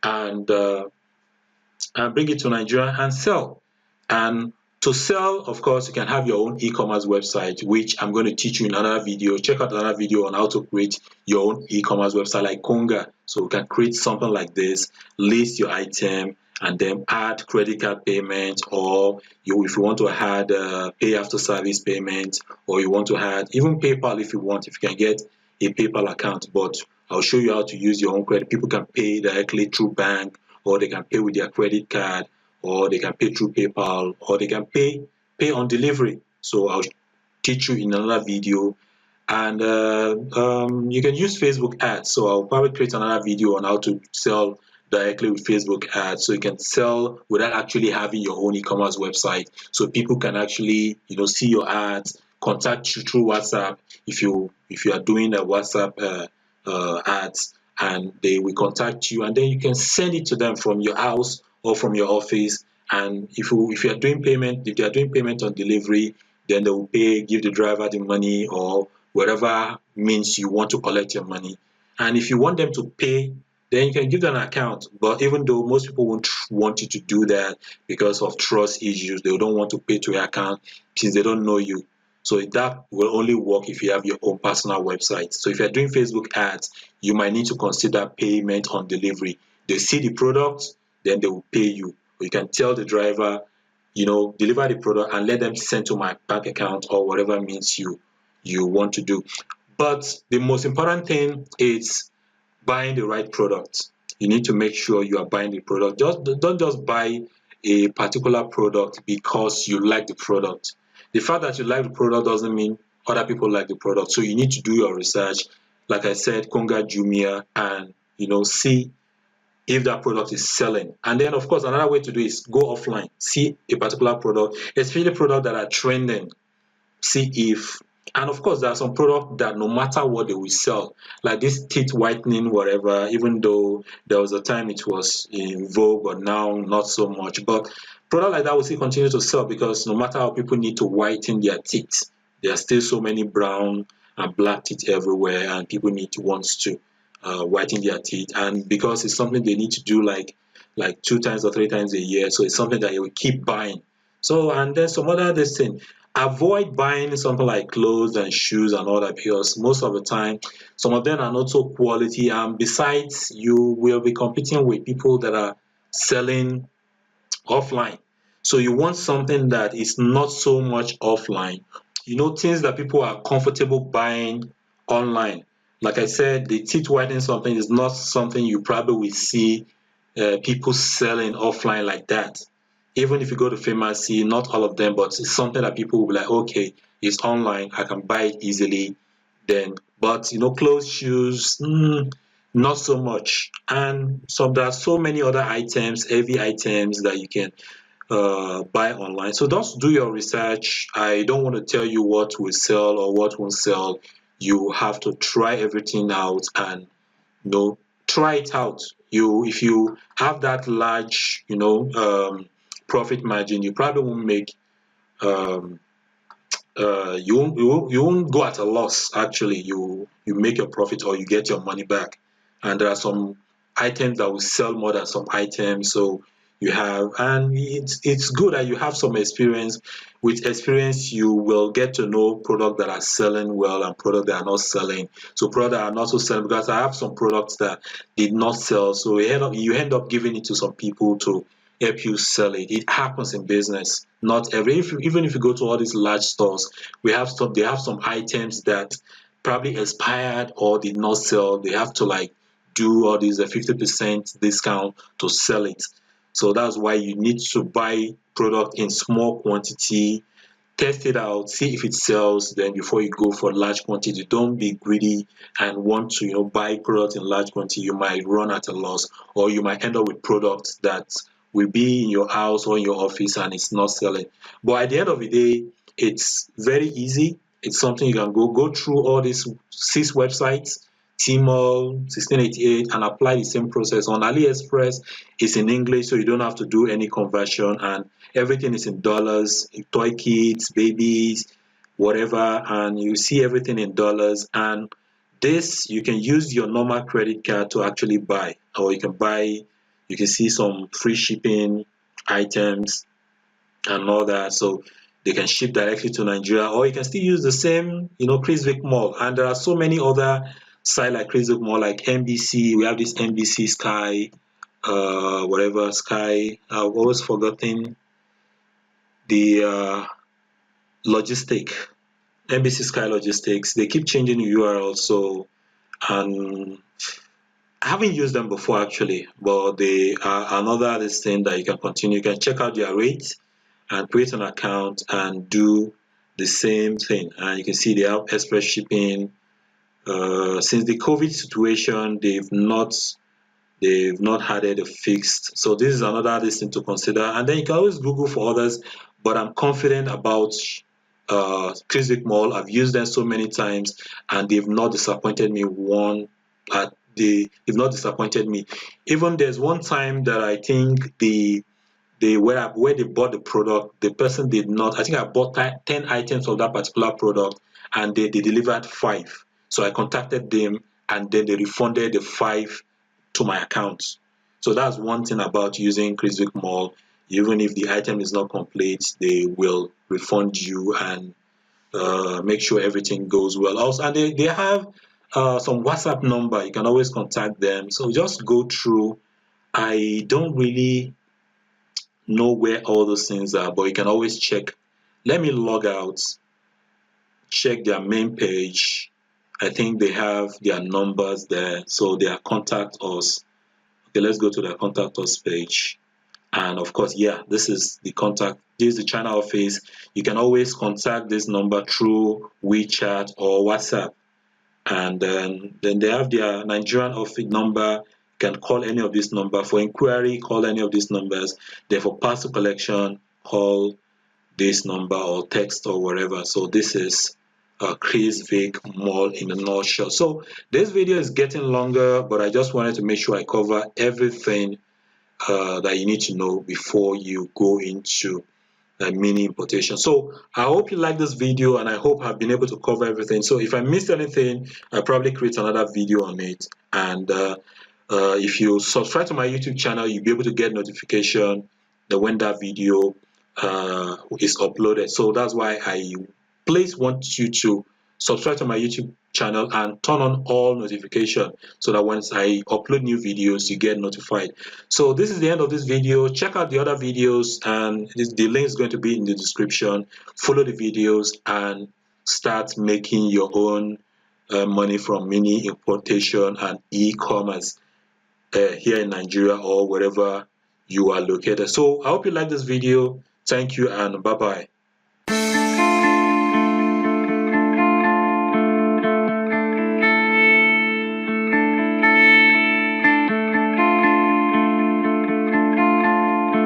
and bring it to Nigeria and sell. And to sell, of course, you can have your own e-commerce website, which I'm going to teach you in another video. Check out another video on how to create your own e-commerce website like Konga. So you can create something like this, list your item, and then add credit card payment, or if you want to add pay after service payment, or you want to add even PayPal if you want, if you can get a PayPal account. But I'll show you how to use your own credit. People can pay directly through bank, or they can pay with their credit card, or they can pay through PayPal, or they can pay on delivery. So I'll teach you in another video. And you can use Facebook ads. So I'll probably create another video on how to sell directly with Facebook ads, so you can sell without actually having your own e-commerce website. So people can actually see your ads, contact you through WhatsApp if you are doing a WhatsApp ads, and they will contact you, and then you can send it to them from your house or from your office. And if you are doing payment, if they are doing payment on delivery, then they will pay, give the driver the money, or whatever means you want to collect your money. And if you want them to pay, then you can give them an account. But even though most people won't want you to do that because of trust issues, they don't want to pay to your account since they don't know you. So that will only work if you have your own personal website. So if you're doing Facebook ads, you might need to consider payment on delivery. They see the product, then they will pay you. Or you can tell the driver, deliver the product and let them send to my bank account, or whatever means you want to do. But the most important thing is buying the right product. You need to make sure you are buying the product. Don't just buy a particular product because you like the product. The fact that you like the product doesn't mean other people like the product. So you need to do your research. Like I said, Konga, Jumia, and see if that product is selling. And then of course another way to do is go offline, see a particular product, especially products that are trending. See if And of course, there are some products that no matter what they will sell, like this teeth whitening, whatever, even though there was a time it was in vogue, but now not so much. But product like that will still continue to sell because no matter how people need to whiten their teeth, there are still so many brown and black teeth everywhere, and people need to wants to whiten their teeth. And because it's something they need to do like 2 times or 3 times a year, so it's something that you will keep buying. So and then some other this thing, avoid buying something like clothes and shoes and all that because most of the time some of them are not so quality, and besides you will be competing with people that are selling offline. So you want something that is not so much offline. You know, things that people are comfortable buying online. Like I said, the teeth whitening something is not something you probably will see people selling offline like that. Even if you go to pharmacy, not all of them, but it's something that people will be like, okay, it's online, I can buy it easily. Then, but you know, clothes, shoes, not so much. And so there are so many other items, heavy items that you can buy online. So just do your research. I don't want to tell you what will sell or what won't sell. You have to try everything out and try it out. If you have that large profit margin, you probably won't make um, you won't go at a loss. Actually, you make your profit or you get your money back. And there are some items that will sell more than some items, so you have, and it's good that you have some experience. With experience you will get to know products that are selling well and products that are not selling. So products that are not so selling, because I have some products that did not sell, so you end up giving it to some people to help you sell it. It happens in business. Not every if, even if you go to all these large stores, they have some items that probably expired or did not sell. They have to like do all these 50% discount to sell it. So that's why you need to buy product in small quantity, test it out, see if it sells, then before you go for large quantity. Don't be greedy and want to buy product in large quantity. You might run at a loss, or you might end up with products that will be in your house or in your office and it's not selling. But at the end of the day, it's very easy. It's something you can go through all these 6 websites, Tmall, 1688, and apply the same process. On Aliexpress, it's in English, so you don't have to do any conversion, and everything is in dollars, toy kids, babies, whatever, and you see everything in dollars. And this, you can use your normal credit card to actually buy, or you can see some free shipping items and all that. So they can ship directly to Nigeria, or you can still use the same, Chrisvic Mall. And there are so many other sites like Chrisvic Mall, like NBC. We have this NBC Sky, whatever Sky. I've always forgotten the logistic, NBC Sky Logistics. They keep changing the URL, so and I haven't used them before actually, but they are another this thing that you can continue. You can check out their rates and create an account and do the same thing. And you can see they have express shipping. Since the COVID situation, they've not added a fixed. So this is another this thing to consider. And then you can always Google for others, but I'm confident about Chrisvic Mall. I've used them so many times and they've not disappointed me they've not disappointed me. Even there's one time that I think where they bought the product, the person did not. I think I bought 10 items of that particular product, and they delivered 5. So I contacted them, and then they refunded the 5 to my account. So that's one thing about using Chrisvic Mall. Even if the item is not complete, they will refund you and make sure everything goes well. Also, and they have some WhatsApp number. You can always contact them. So just go through. I don't really know where all those things are, but you can always check. Let me log out, check their main page. I think they have their numbers there, so their contact us. Okay, let's go to their contact us page. And of course, yeah, this is the contact. This is the China office. You can always contact this number through WeChat or WhatsApp. And then they have their Nigerian office number. You can call any of this number. For inquiry, call any of these numbers. Then for parcel collection, call this number or text or whatever. So this is Chris Vick Mall in a nutshell. So this video is getting longer, but I just wanted to make sure I cover everything that you need to know before you go into mini importation. So I hope you like this video, and I hope I've been able to cover everything. So if I missed anything, I'll probably create another video on it. And if you subscribe to my YouTube channel, you'll be able to get notification when that video is uploaded. So that's why I please want you to subscribe to my YouTube channel and turn on all notification, so that once I upload new videos, you get notified. So this is the end of this video. Check out the other videos, and the link is going to be in the description. Follow the videos and start making your own money from mini importation and e-commerce here in Nigeria or wherever you are located. So I hope you like this video. Thank you, and bye bye.